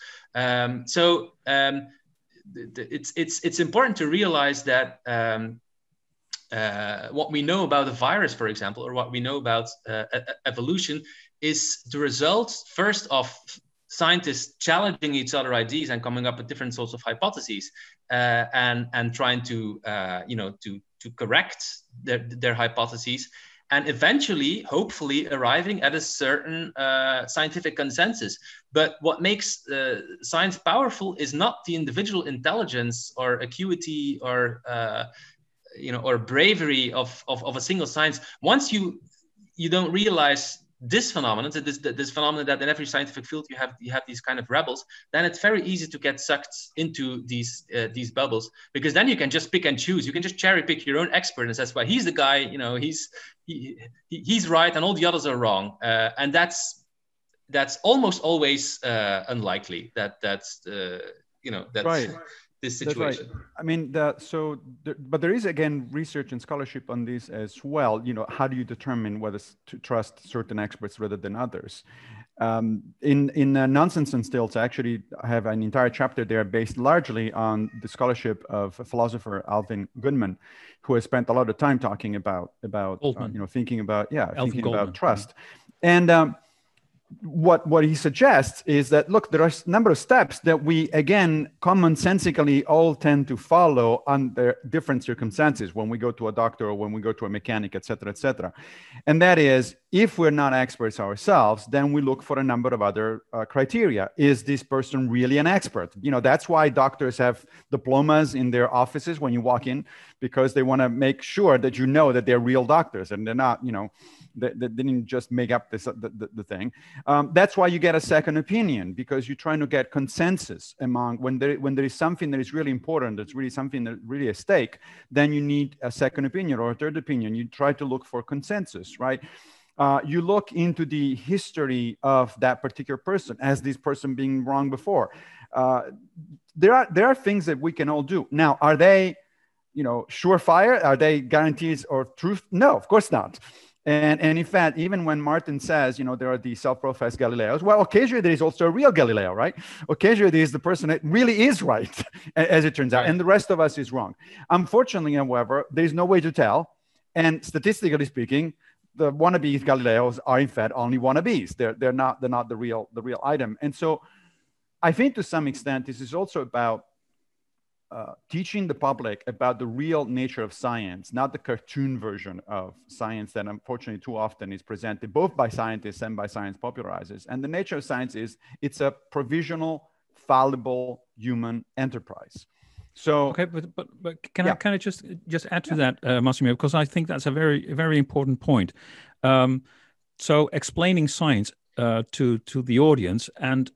It's important to realize that what we know about the virus, for example, or what we know about evolution, is the result first of scientists challenging each other ideas and coming up with different sorts of hypotheses, and trying to correct their hypotheses, and eventually, hopefully, arriving at a certain scientific consensus. But what makes science powerful is not the individual intelligence or acuity or or bravery of a single science. Once you don't realize this phenomenon, this phenomenon that in every scientific field you have these kind of rebels, then it's very easy to get sucked into these bubbles, because then you can just pick and choose. You can just cherry pick your own expert and says, well, he's the guy, you know, he's right and all the others are wrong, and that's almost always unlikely. That's right. This situation. Right. I mean, but there is, again, research and scholarship on this as well. You know, how do you determine whether to trust certain experts rather than others? In Nonsense and Stilts, I actually have an entire chapter there based largely on the scholarship of philosopher Alvin Goodman, who has spent a lot of time talking about thinking about trust. And what he suggests is that, look, there are a number of steps that we, again, commonsensically all tend to follow under different circumstances when we go to a doctor or when we go to a mechanic, et cetera, et cetera. And that is, if we're not experts ourselves, then we look for a number of other criteria. Is this person really an expert? You know, that's why doctors have diplomas in their offices when you walk in, because they want to make sure that you know that they're real doctors and they're not, you know, they didn't just make up the thing. That's why you get a second opinion, because you're trying to get consensus among, when there is something that is really important, that's really something that really at stake, then you need a second opinion or a third opinion. You try to look for consensus, right? You look into the history of that particular person. Has this person been wrong before? There are things that we can all do. Now, are they, you know, surefire? Are they guarantees or truth? No, of course not. And in fact, even when Maarten says, you know, there are the self-professed Galileos, well, occasionally there is also a real Galileo, right? Occasionally there is the person that really is right, as it turns out, and the rest of us is wrong. Unfortunately, however, there is no way to tell. And statistically speaking, the wannabe Galileos are in fact only wannabes. They're not the real item. And so I think to some extent, this is also about teaching the public about the real nature of science, not the cartoon version of science that unfortunately too often is presented both by scientists and by science popularizers. And the nature of science is it's a provisional, fallible human enterprise. So okay, but can I just add to that, Massimo, because I think that's a very important point. So explaining science to the audience, and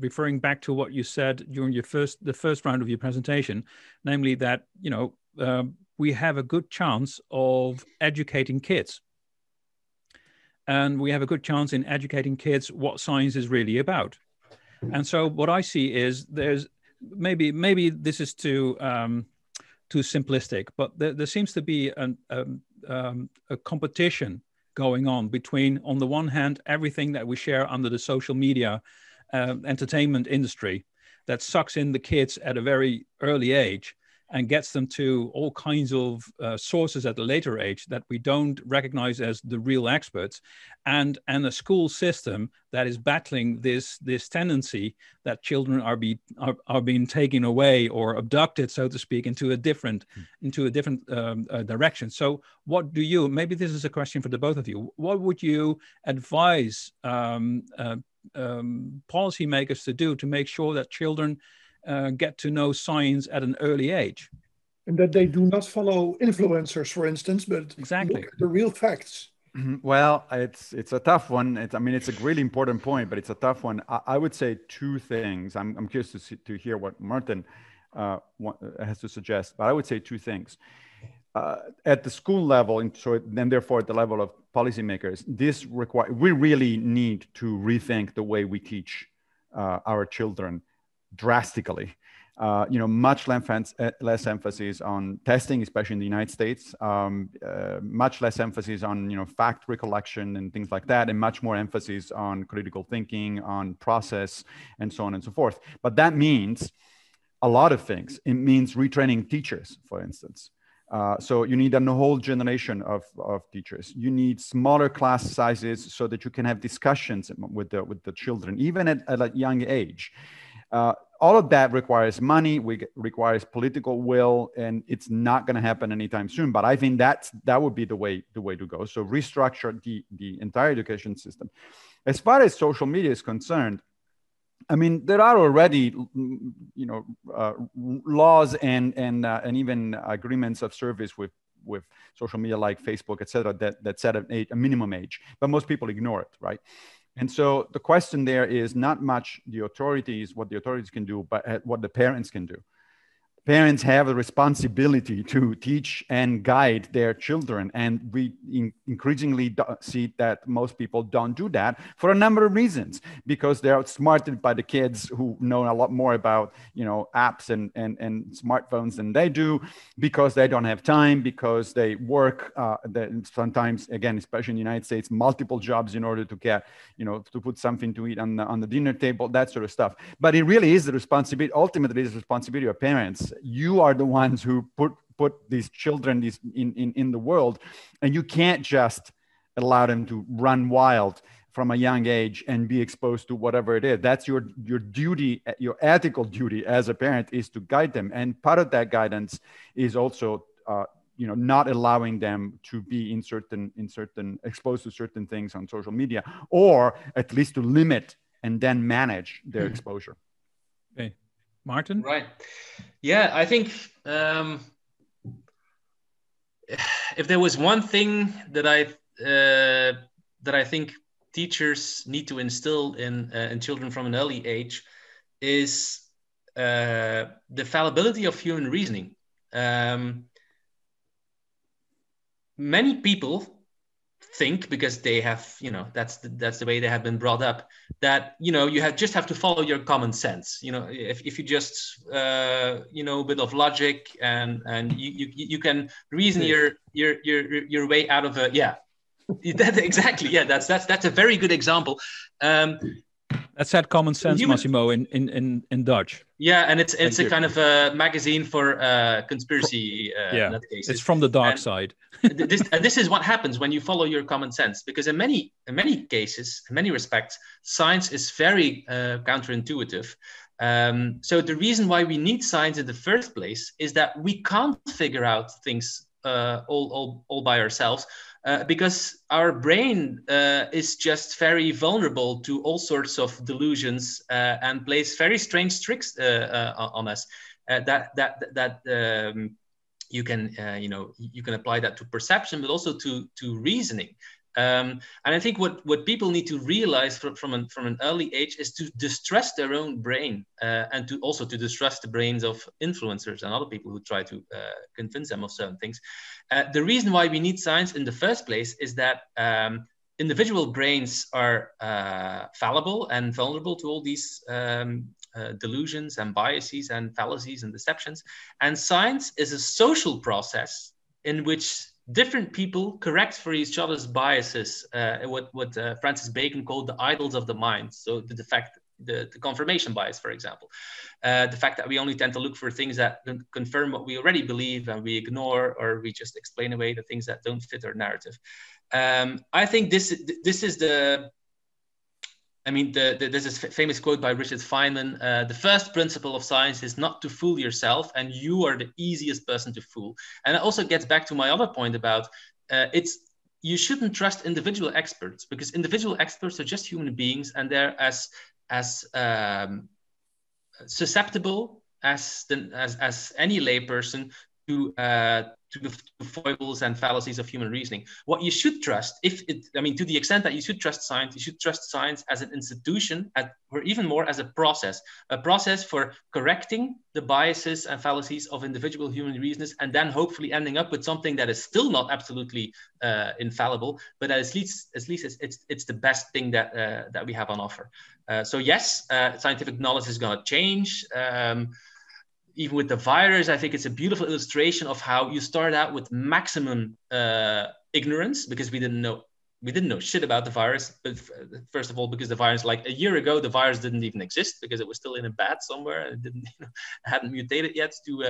referring back to what you said during the first round of your presentation, namely that, you know, we have a good chance of educating kids, and we have a good chance in educating kids what science is really about. And so what I see is there's maybe this is too simplistic, but there seems to be a competition going on between, on the one hand, everything that we share under the social media entertainment industry that sucks in the kids at a very early age and gets them to all kinds of sources at a later age that we don't recognize as the real experts, and a school system that is battling this tendency that children are being taken away or abducted, so to speak, into a different direction. So what do you, maybe this is a question for the both of you, what would you advise policymakers to do to make sure that children get to know science at an early age? And that they do not follow influencers, for instance, but exactly look at the real facts. Well, it's a tough one. I mean, it's a really important point, but it's a tough one. I would say two things. I'm curious to hear what Maarten has to suggest, but I would say two things. At the school level, and so then therefore at the level of policymakers, we really need to rethink the way we teach our children drastically. You know, much less emphasis on testing, especially in the United States, much less emphasis on, you know, fact recollection and things like that, and much more emphasis on critical thinking, on process, and so on and so forth. But that means a lot of things. It means retraining teachers, for instance. So you need a whole generation of teachers. You need smaller class sizes so that you can have discussions with the children, even at a young age. All of that requires money, requires political will, and it's not going to happen anytime soon. But I think that would be the way to go. So restructure the entire education system. As far as social media is concerned, I mean, there are already, you know, laws and even agreements of service with social media like Facebook, et cetera, that set a minimum age, but most people ignore it, right? And so the question there is not much what the authorities can do, but what the parents can do. Parents have a responsibility to teach and guide their children. And we increasingly see that most people don't do that for a number of reasons, because they're outsmarted by the kids who know a lot more about, you know, apps and smartphones than they do, because they don't have time, because they work sometimes, again, especially in the United States, multiple jobs in order to get, you know, to put something to eat on the dinner table, that sort of stuff. But it really is the responsibility, ultimately, is the responsibility of parents. You are the ones who put these children in the world, and you can't just allow them to run wild from a young age and be exposed to whatever it is. That's your duty, your ethical duty as a parent, is to guide them. And part of that guidance is also, not allowing them to be exposed to certain things on social media, or at least to limit and then manage their exposure. Okay, Maarten? Right. Yeah, I think if there was one thing that I think teachers need to instill in children from an early age is the fallibility of human reasoning. Many people think, because they have, that's the way they have been brought up, that you just have to follow your common sense. If you just a bit of logic and you can reason your way out of a exactly. Yeah, that's a very good example. That's that common sense, Massimo, in Dutch. Yeah, and it's a kind of a magazine for conspiracy. Yeah, it's from the dark side. This is what happens when you follow your common sense, because in many cases, in many respects, science is very counterintuitive. So the reason why we need science in the first place is that we can't figure out things all by ourselves. Because our brain is just very vulnerable to all sorts of delusions and plays very strange tricks on us. You can apply that to perception, but also to reasoning. And I think what people need to realize from an early age is to distrust their own brain and to also to distrust the brains of influencers and other people who try to convince them of certain things. The reason why we need science in the first place is that individual brains are fallible and vulnerable to all these delusions and biases and fallacies and deceptions. And science is a social process in which different people correct for each other's biases, what Francis Bacon called the idols of the mind. So the confirmation bias, for example, the fact that we only tend to look for things that confirm what we already believe, and we ignore or we just explain away the things that don't fit our narrative. I think this is there's this famous quote by Richard Feynman, the first principle of science is not to fool yourself, and you are the easiest person to fool. And it also gets back to my other point about you shouldn't trust individual experts, because individual experts are just human beings, and they're as susceptible as any layperson to the foibles and fallacies of human reasoning. What you should trust, to the extent that you should trust science, you should trust science as an institution, or even more as a process for correcting the biases and fallacies of individual human reasoners, and then hopefully ending up with something that is still not absolutely infallible, but at least it's the best thing that we have on offer. So yes, scientific knowledge is going to change. Even with the virus, I think it's a beautiful illustration of how you start out with maximum ignorance, because we didn't know shit about the virus. But first of all, because the virus, like a year ago, the virus didn't even exist, because it was still in a bat somewhere and it hadn't mutated yet to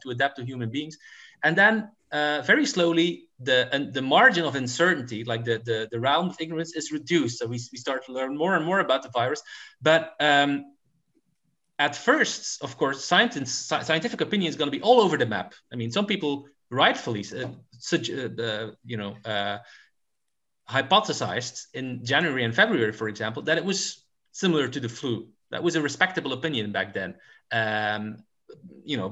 adapt to human beings. And then very slowly, the margin of uncertainty, like the realm of ignorance, is reduced. So we start to learn more and more about the virus. But at first, of course, scientific opinion is going to be all over the map. I mean, some people rightfully, hypothesized in January and February, for example, that it was similar to the flu. That was a respectable opinion back then,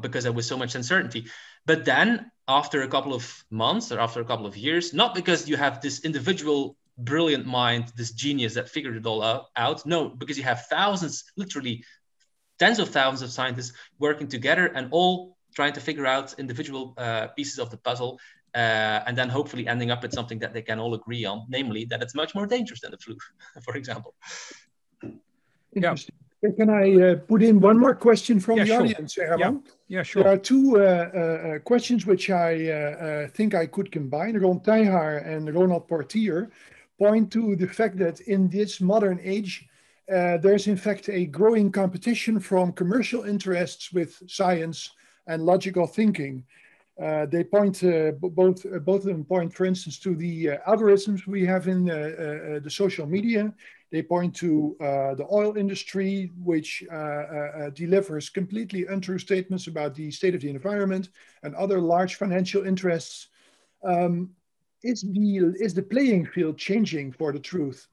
because there was so much uncertainty. But then, after a couple of months or after a couple of years, not because you have this individual brilliant mind, this genius that figured it all out, no, because you have thousands, literally tens of thousands of scientists working together and all trying to figure out individual pieces of the puzzle, and then hopefully ending up with something that they can all agree on, namely that it's much more dangerous than the flu, for example. Interesting. Yeah. Can I put in one more question from the audience, Herman? Yeah, sure. There are two questions which I think I could combine. Ron Tijhaar and Ronald Portier point to the fact that in this modern age, there's in fact a growing competition from commercial interests with science and logical thinking. They point both of them point, for instance, to the algorithms we have in the social media. They point to the oil industry, which delivers completely untrue statements about the state of the environment and other large financial interests. Is the playing field changing for the truth?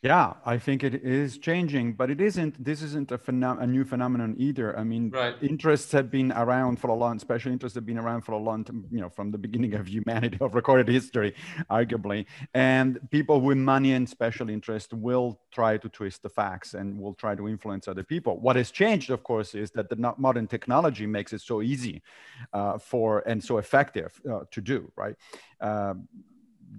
Yeah, I think it is changing, but this isn't a new phenomenon either. I mean, right. Interests have been around for a long, special interests have been around for a long time, from the beginning of humanity, of recorded history, arguably. And people with money and special interest will try to twist the facts and will try to influence other people. What has changed, of course, is that the modern technology makes it so easy and so effective to do, right?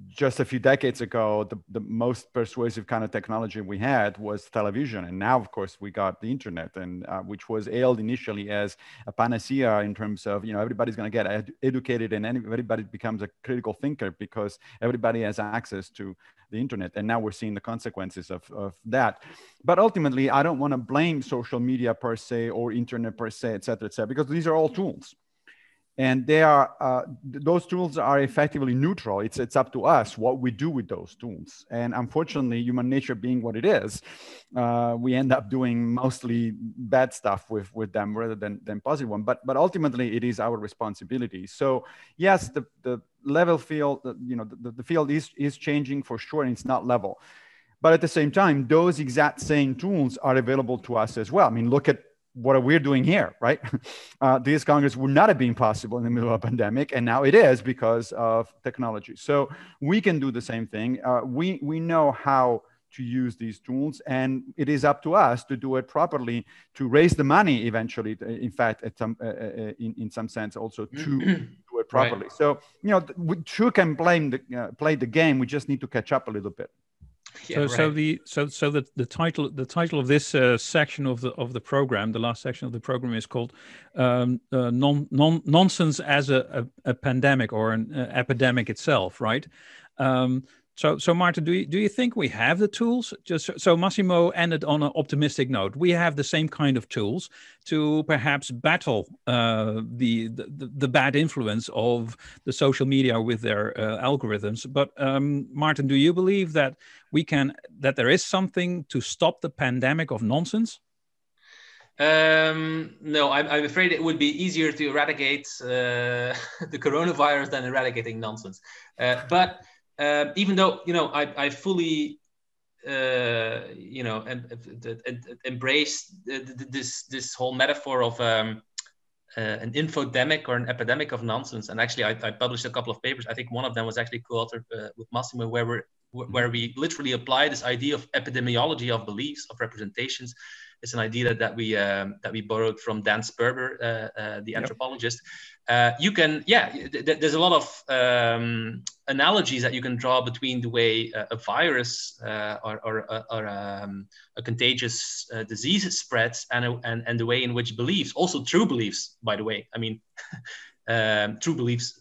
Just a few decades ago, the most persuasive kind of technology we had was television. And now, of course, we got the internet, and which was hailed initially as a panacea in terms of, everybody's going to get educated and everybody becomes a critical thinker because everybody has access to the internet. And now we're seeing the consequences of that. But ultimately, I don't want to blame social media per se or internet per se, et cetera, because these are all tools. And they are those tools are effectively neutral. It's up to us what we do with those tools. And unfortunately, human nature being what it is, we end up doing mostly bad stuff with them rather than positive one. But ultimately, it is our responsibility. So yes, the level field, the field is changing for sure, and it's not level. But at the same time, those exact same tools are available to us as well. I mean, look at what we're doing here, right? This Congress would not have been possible in the middle of a pandemic, and now it is because of technology. So we can do the same thing. We know how to use these tools, and it is up to us to do it properly, to raise the money eventually, in fact, in some sense also to do it properly. Right. So, we sure can play the game. We just need to catch up a little bit. Yeah, so the title of this section of the program, the last section of the program, is called "Nonsense as a Pandemic or an Epidemic Itself," right? So Maarten, do you think we have the tools? So Massimo ended on an optimistic note. We have the same kind of tools to perhaps battle the bad influence of the social media with their algorithms. But Maarten, do you believe that that there is something to stop the pandemic of nonsense? No, I'm afraid it would be easier to eradicate the coronavirus than eradicating nonsense. But even though I fully embrace this whole metaphor of an infodemic or an epidemic of nonsense, and actually I published a couple of papers. I think one of them was actually co-authored with Massimo, where we literally apply this idea of epidemiology of beliefs, of representations. It's an idea that we borrowed from Dan Sperber, the anthropologist. There's a lot of analogies that you can draw between the way a virus or a contagious disease spreads and the way in which beliefs, also true beliefs, by the way, I mean, true beliefs,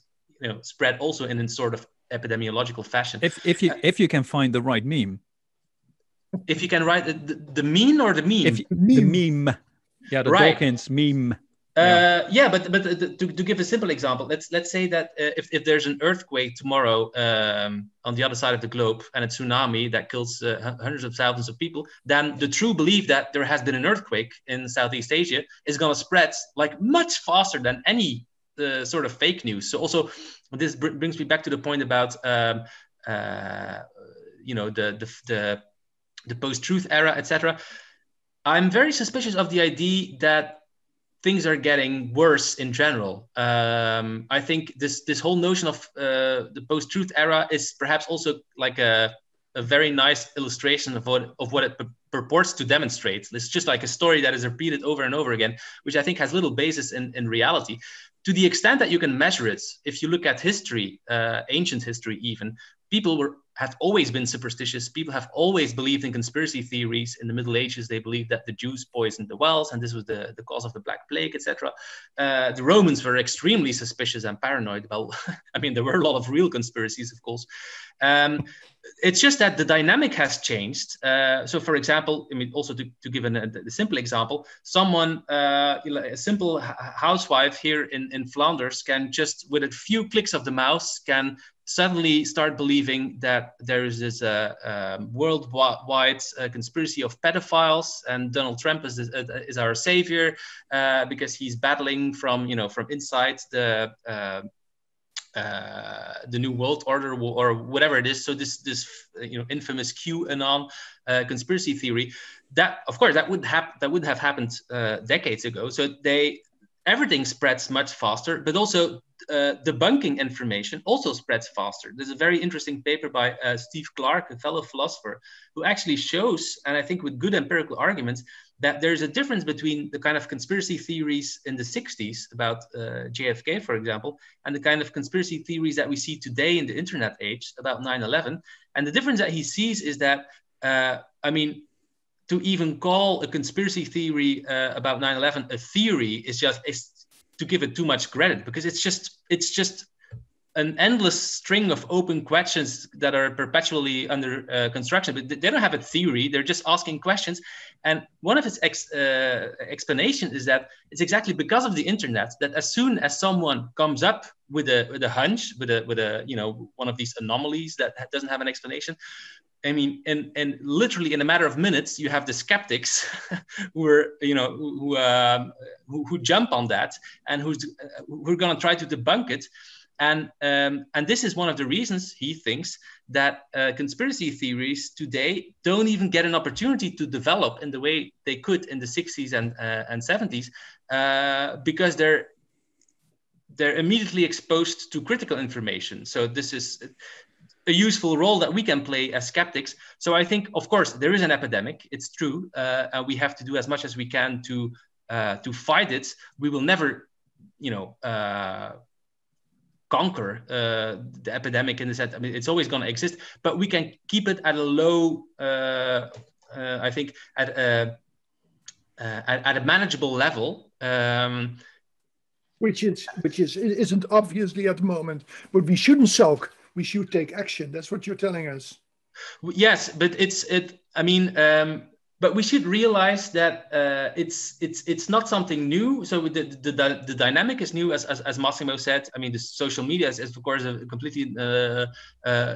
spread also in a sort of epidemiological fashion. If you can find the right meme. If you can write the mean or the meme? The meme. Yeah, the right. Dawkins meme. But to give a simple example, let's say that if there's an earthquake tomorrow on the other side of the globe and a tsunami that kills hundreds of thousands of people, then the true belief that there has been an earthquake in Southeast Asia is going to spread like much faster than any sort of fake news. So also this brings me back to the point about the post-truth era, etc. I'm very suspicious of the idea that things are getting worse in general. I think this whole notion of the post-truth era is perhaps also like a very nice illustration of what it purports to demonstrate. It's just like a story that is repeated over and over again, which I think has little basis in reality. To the extent that you can measure it, if you look at history, ancient history even, people were have always been superstitious. People have always believed in conspiracy theories. In the Middle Ages, they believed that the Jews poisoned the wells, and this was the cause of the Black Plague, etc. The Romans were extremely suspicious and paranoid. Well, I mean, there were a lot of real conspiracies, of course. It's just that the dynamic has changed. So, for example, I mean, also to give a simple example, someone, a simple housewife here in Flanders can just, with a few clicks of the mouse, can suddenly start believing that there is this worldwide conspiracy of pedophiles, and Donald Trump is our savior because he's battling from inside the new world order or whatever it is. So this infamous QAnon conspiracy theory, that of course that would have happened decades ago. So everything spreads much faster, but also debunking information also spreads faster. There's a very interesting paper by Steve Clark, a fellow philosopher, who actually shows, and I think with good empirical arguments, that there's a difference between the kind of conspiracy theories in the 60s about JFK, for example, and the kind of conspiracy theories that we see today in the internet age about 9/11. And the difference that he sees is that, to even call a conspiracy theory about 9/11 a theory is to give it too much credit, because it's just an endless string of open questions that are perpetually under construction, but they don't have a theory. They're just asking questions. And one of its explanation is that it's exactly because of the internet that as soon as someone comes up with a hunch, with a one of these anomalies that doesn't have an explanation, I mean, and literally in a matter of minutes, you have the skeptics who jump on that and who are going to try to debunk it. And this is one of the reasons he thinks that conspiracy theories today don't even get an opportunity to develop in the way they could in the 60s and 70s, because they're immediately exposed to critical information. So this is a useful role that we can play as skeptics. So I think, of course, there is an epidemic. It's true, and we have to do as much as we can to fight it. We will never, conquer the epidemic in the sense. I mean, it's always going to exist, but we can keep it at a low. I think at a manageable level. Which isn't obviously at the moment, but we shouldn't sulk. We should take action. That's what you're telling us. Yes, but but we should realize that it's not something new. So the dynamic is new, as Massimo said. I mean, the social media is of course a completely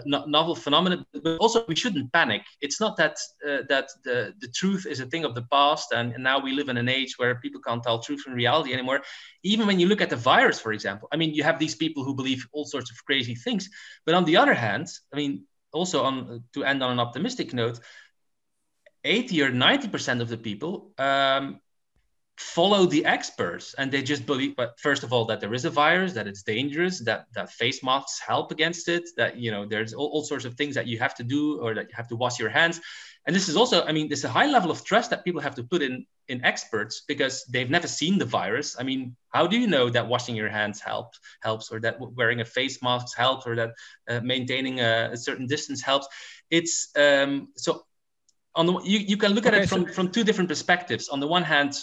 novel phenomenon. But also, we shouldn't panic. It's not that the truth is a thing of the past, and now we live in an age where people can't tell truth from reality anymore. Even when you look at the virus, for example, I mean, you have these people who believe all sorts of crazy things. But on the other hand, I mean, also to end on an optimistic note, 80 or 90% of the people follow the experts, and they just believe, but first of all, that there is a virus, that it's dangerous, that face masks help against it, that there's all sorts of things that you have to do, or that you have to wash your hands. And this is also, I mean, there's a high level of trust that people have to put in experts, because they've never seen the virus. I mean, how do you know that washing your hands helps, or that wearing a face mask helps, or that maintaining a certain distance helps? It's so. You can look at it from two different perspectives. On the one hand,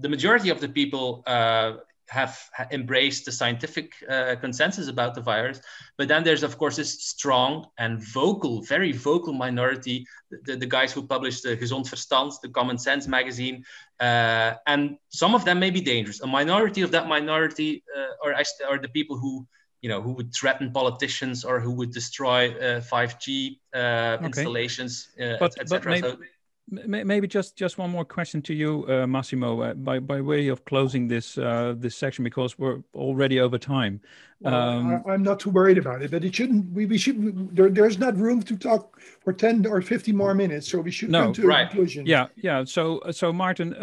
the majority of the people have embraced the scientific consensus about the virus. But then there's, of course, this strong and vocal, very vocal minority, the guys who published the Gezond Verstand, the Common Sense magazine. And some of them may be dangerous. A minority of that minority are the people who would threaten politicians, or who would destroy 5G installations, etc. Maybe just one more question to you, Massimo, by way of closing this section, because we're already over time. Well, I'm not too worried about it, but it shouldn't. We should. There's not room to talk for 10 or 50 more minutes, so we should come to a conclusion. Yeah. So Maarten,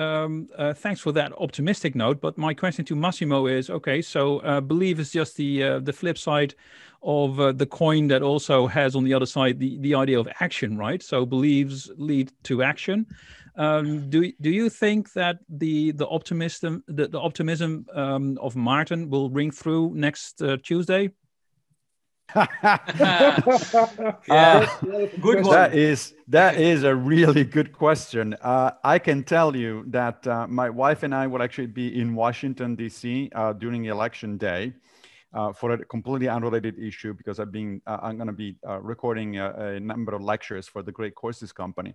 thanks for that optimistic note. But my question to Massimo is: okay, so belief is just the flip side of the coin that also has on the other side the idea of action, right? So beliefs lead to action. Do you think that the optimism of Maarten will ring through next Tuesday? Yeah, good one. That is a really good question. I can tell you that my wife and I will actually be in Washington, D.C. During election day for a completely unrelated issue, because I'm going to be recording a number of lectures for the Great Courses Company.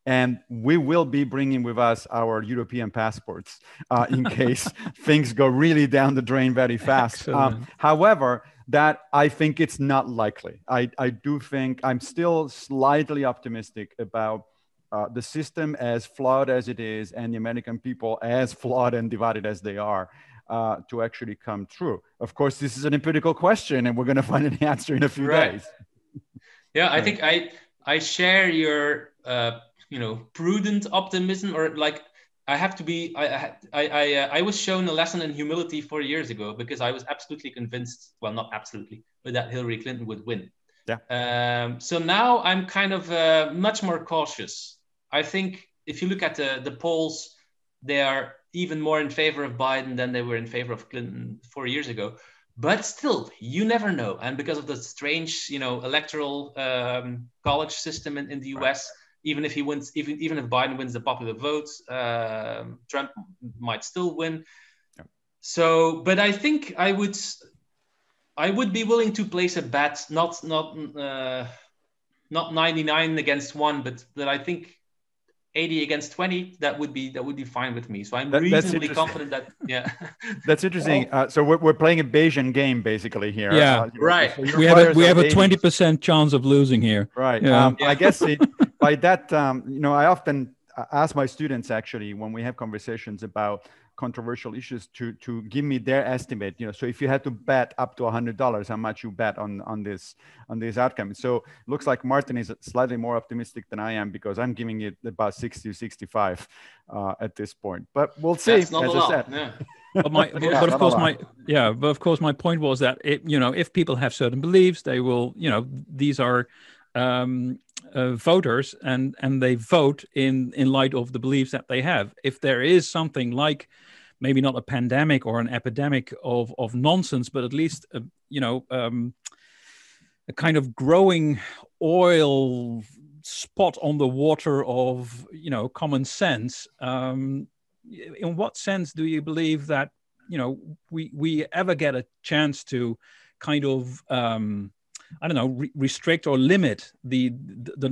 And we will be bringing with us our European passports in case things go really down the drain very fast. However, that I think it's not likely. I do think I'm still slightly optimistic about the system, as flawed as it is, and the American people as flawed and divided as they are, to actually come true. Of course, this is an empirical question, and we're going to find an answer in a few days. Yeah, I think I share your prudent optimism, or like I have to be. I was shown a lesson in humility 4 years ago, because I was absolutely convinced, well, not absolutely, but that Hillary Clinton would win. Yeah. So now I'm kind of much more cautious. I think if you look at the polls, they are even more in favor of Biden than they were in favor of Clinton 4 years ago. But still, you never know. And because of the strange, electoral college system in the US, even if he wins, even if Biden wins the popular votes, Trump might still win. Yeah. So, but I think I would be willing to place a bet, not 99 against 1, but that I think 80 against 20, that would be fine with me. So I'm reasonably confident that, yeah. That's interesting. So we're playing a Bayesian game basically here. Yeah, right. So we have a 20% chance of losing here. Right. Yeah. I guess by that, I often ask my students, actually, when we have conversations about controversial issues, to give me their estimate. So if you had to bet up to $100, how much you bet on this outcome. So it looks like Maarten is slightly more optimistic than I am, because I'm giving it about 60 or 65 at this point. But we'll see. That's not a lot. Yeah. But of course, my point was that if people have certain beliefs, they will, these are voters, and they vote in light of the beliefs that they have. If there is something like, maybe not a pandemic or an epidemic of nonsense, but at least a kind of growing oil spot on the water of common sense. In what sense do you believe that we ever get a chance to kind of restrict or limit the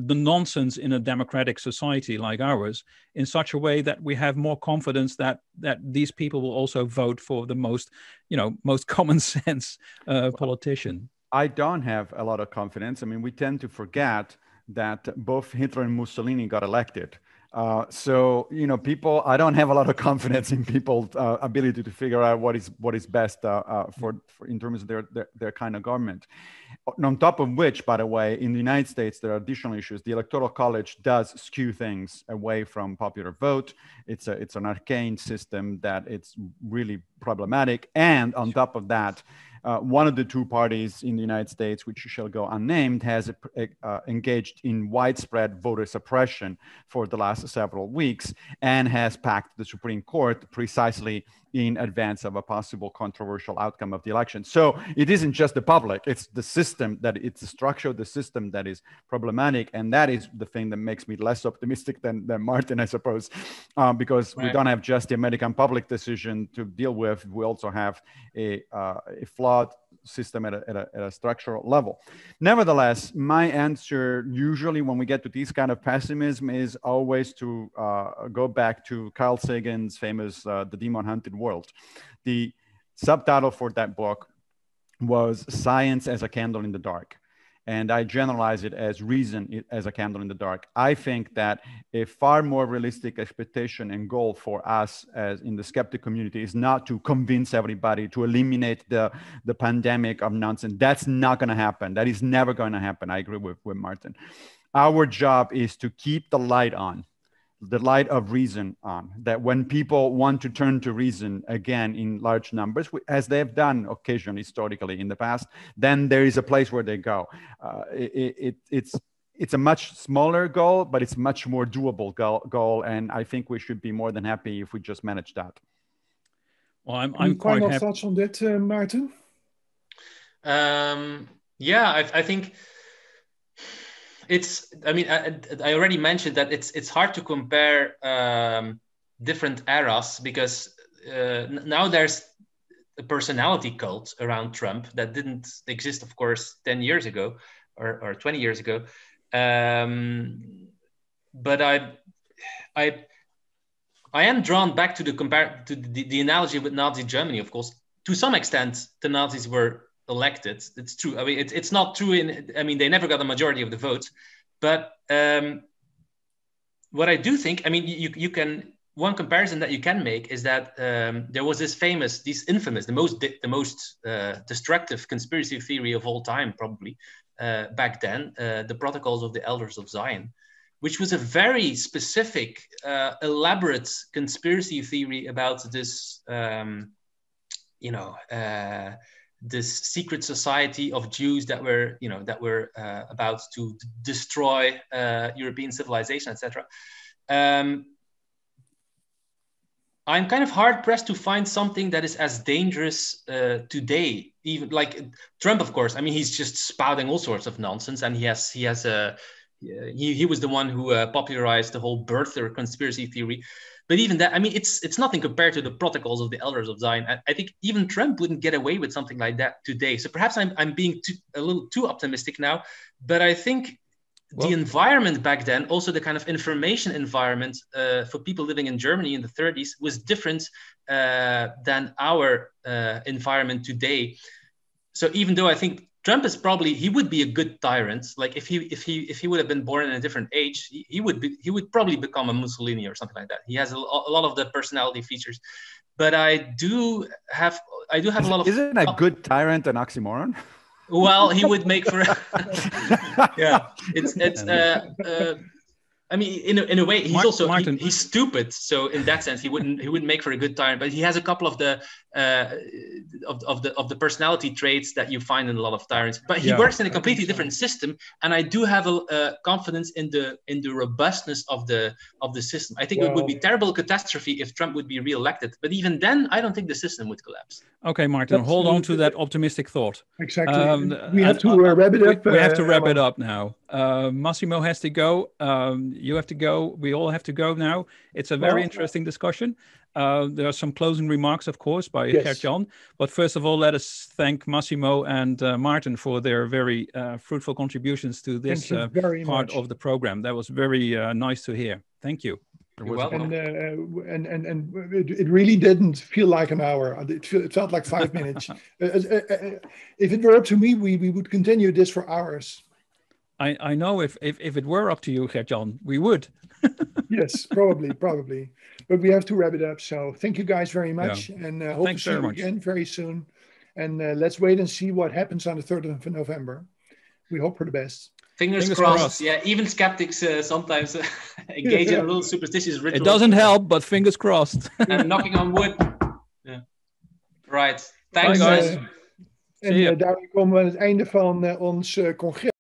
nonsense in a democratic society like ours in such a way that we have more confidence that these people will also vote for the most common sense politician? I don't have a lot of confidence. I mean, we tend to forget that both Hitler and Mussolini got elected. So people, I don't have a lot of confidence in people's ability to figure out what is best for in terms of their kind of government. On top of which, by the way, in the United States, there are additional issues. The Electoral College does skew things away from popular vote. It's an arcane system that it's really problematic. And on top of that, one of the two parties in the United States, which shall go unnamed, has engaged in widespread voter suppression for the last several weeks, and has packed the Supreme Court precisely in advance of a possible controversial outcome of the election. So it isn't just the public, it's the system, it's the structure of the system that is problematic. And that is the thing that makes me less optimistic than Maarten, I suppose, because we don't have just the American public decision to deal with. We also have a flawed system at a structural level. Nevertheless, my answer usually when we get to this kind of pessimism is always to go back to Carl Sagan's famous The Demon Hunted World. The subtitle for that book was Science as a Candle in the Dark. And I generalize it as reason as a candle in the dark. I think that a far more realistic expectation and goal for us as in the skeptic community is not to convince everybody to eliminate the pandemic of nonsense. That's not going to happen. That is never going to happen. I agree with Maarten. Our job is to keep the light on, the light of reason on, that when people want to turn to reason again in large numbers, as they've done occasionally historically in the past, then there is a place where they go. It's a much smaller goal, but it's much more doable goal. And I think we should be more than happy if we just manage that. Well, I'm quite final happy. thoughts on that, Maarten? Yeah, I think it's. I mean, I already mentioned that it's hard to compare different eras because now there's a personality cult around Trump that didn't exist, of course, 10 years ago or 20 years ago. But I am drawn back to the analogy with Nazi Germany. Of course, to some extent, the Nazis were elected. It's true. I mean, it's not true they never got a majority of the votes. But what I do think, I mean, you can. One comparison that you can make is that there was this infamous, the most destructive conspiracy theory of all time, probably back then, the Protocols of the Elders of Zion, which was a very specific, elaborate conspiracy theory about this, this secret society of Jews that were about to destroy European civilization, etc. I'm kind of hard pressed to find something that is as dangerous today. Even like Trump, of course. I mean, he's just spouting all sorts of nonsense, and he was the one who popularized the whole birther conspiracy theory. But even that, I mean, it's nothing compared to the Protocols of the Elders of Zion. I think even Trump wouldn't get away with something like that today. So perhaps I'm being a little too optimistic now, but I think. The environment back then, also the kind of information environment for people living in Germany in the 30s was different than our environment today. So even though I think Trump he would be a good tyrant, like if he would have been born in a different age, he would probably become a Mussolini or something like that. He has a lot of the personality features, but I do have a lot of. Isn't a good tyrant an oxymoron? Well, he would make for. Yeah, I mean, in a way, he's also Maarten. He's stupid. So in that sense, he wouldn't make for a good tyrant. But he has a couple of the personality traits that you find in a lot of tyrants. But he works in a completely different system, and I do have a confidence in the robustness of the system. I think it would be terrible catastrophe if Trump would be reelected. But even then, I don't think the system would collapse. Okay, Maarten, hold on to that optimistic thought. Exactly. We have to wrap it up. We have to wrap it up now. Massimo has to go. You have to go. We all have to go now. It's a very interesting discussion. There are some closing remarks, of course, by Gert-Jan. But first of all, let us thank Massimo and Maarten for their very fruitful contributions to this part of the program. That was very nice to hear. Thank you. You're welcome. And it really didn't feel like an hour. It felt like 5 minutes. If it were up to me, we would continue this for hours. I know if it were up to you, Gert-Jan, we would. Yes, probably. But we have to wrap it up. So thank you guys very much. Yeah. And hope to see you again very soon. And let's wait and see what happens on the 3rd of November. We hope for the best. Fingers crossed. Yeah, even skeptics sometimes engage in a little superstitious ritual. It doesn't help, but fingers crossed. Knocking on wood. Yeah. Right. Bye, Thanks, guys. En daarmee komen we aan het einde van ons congres.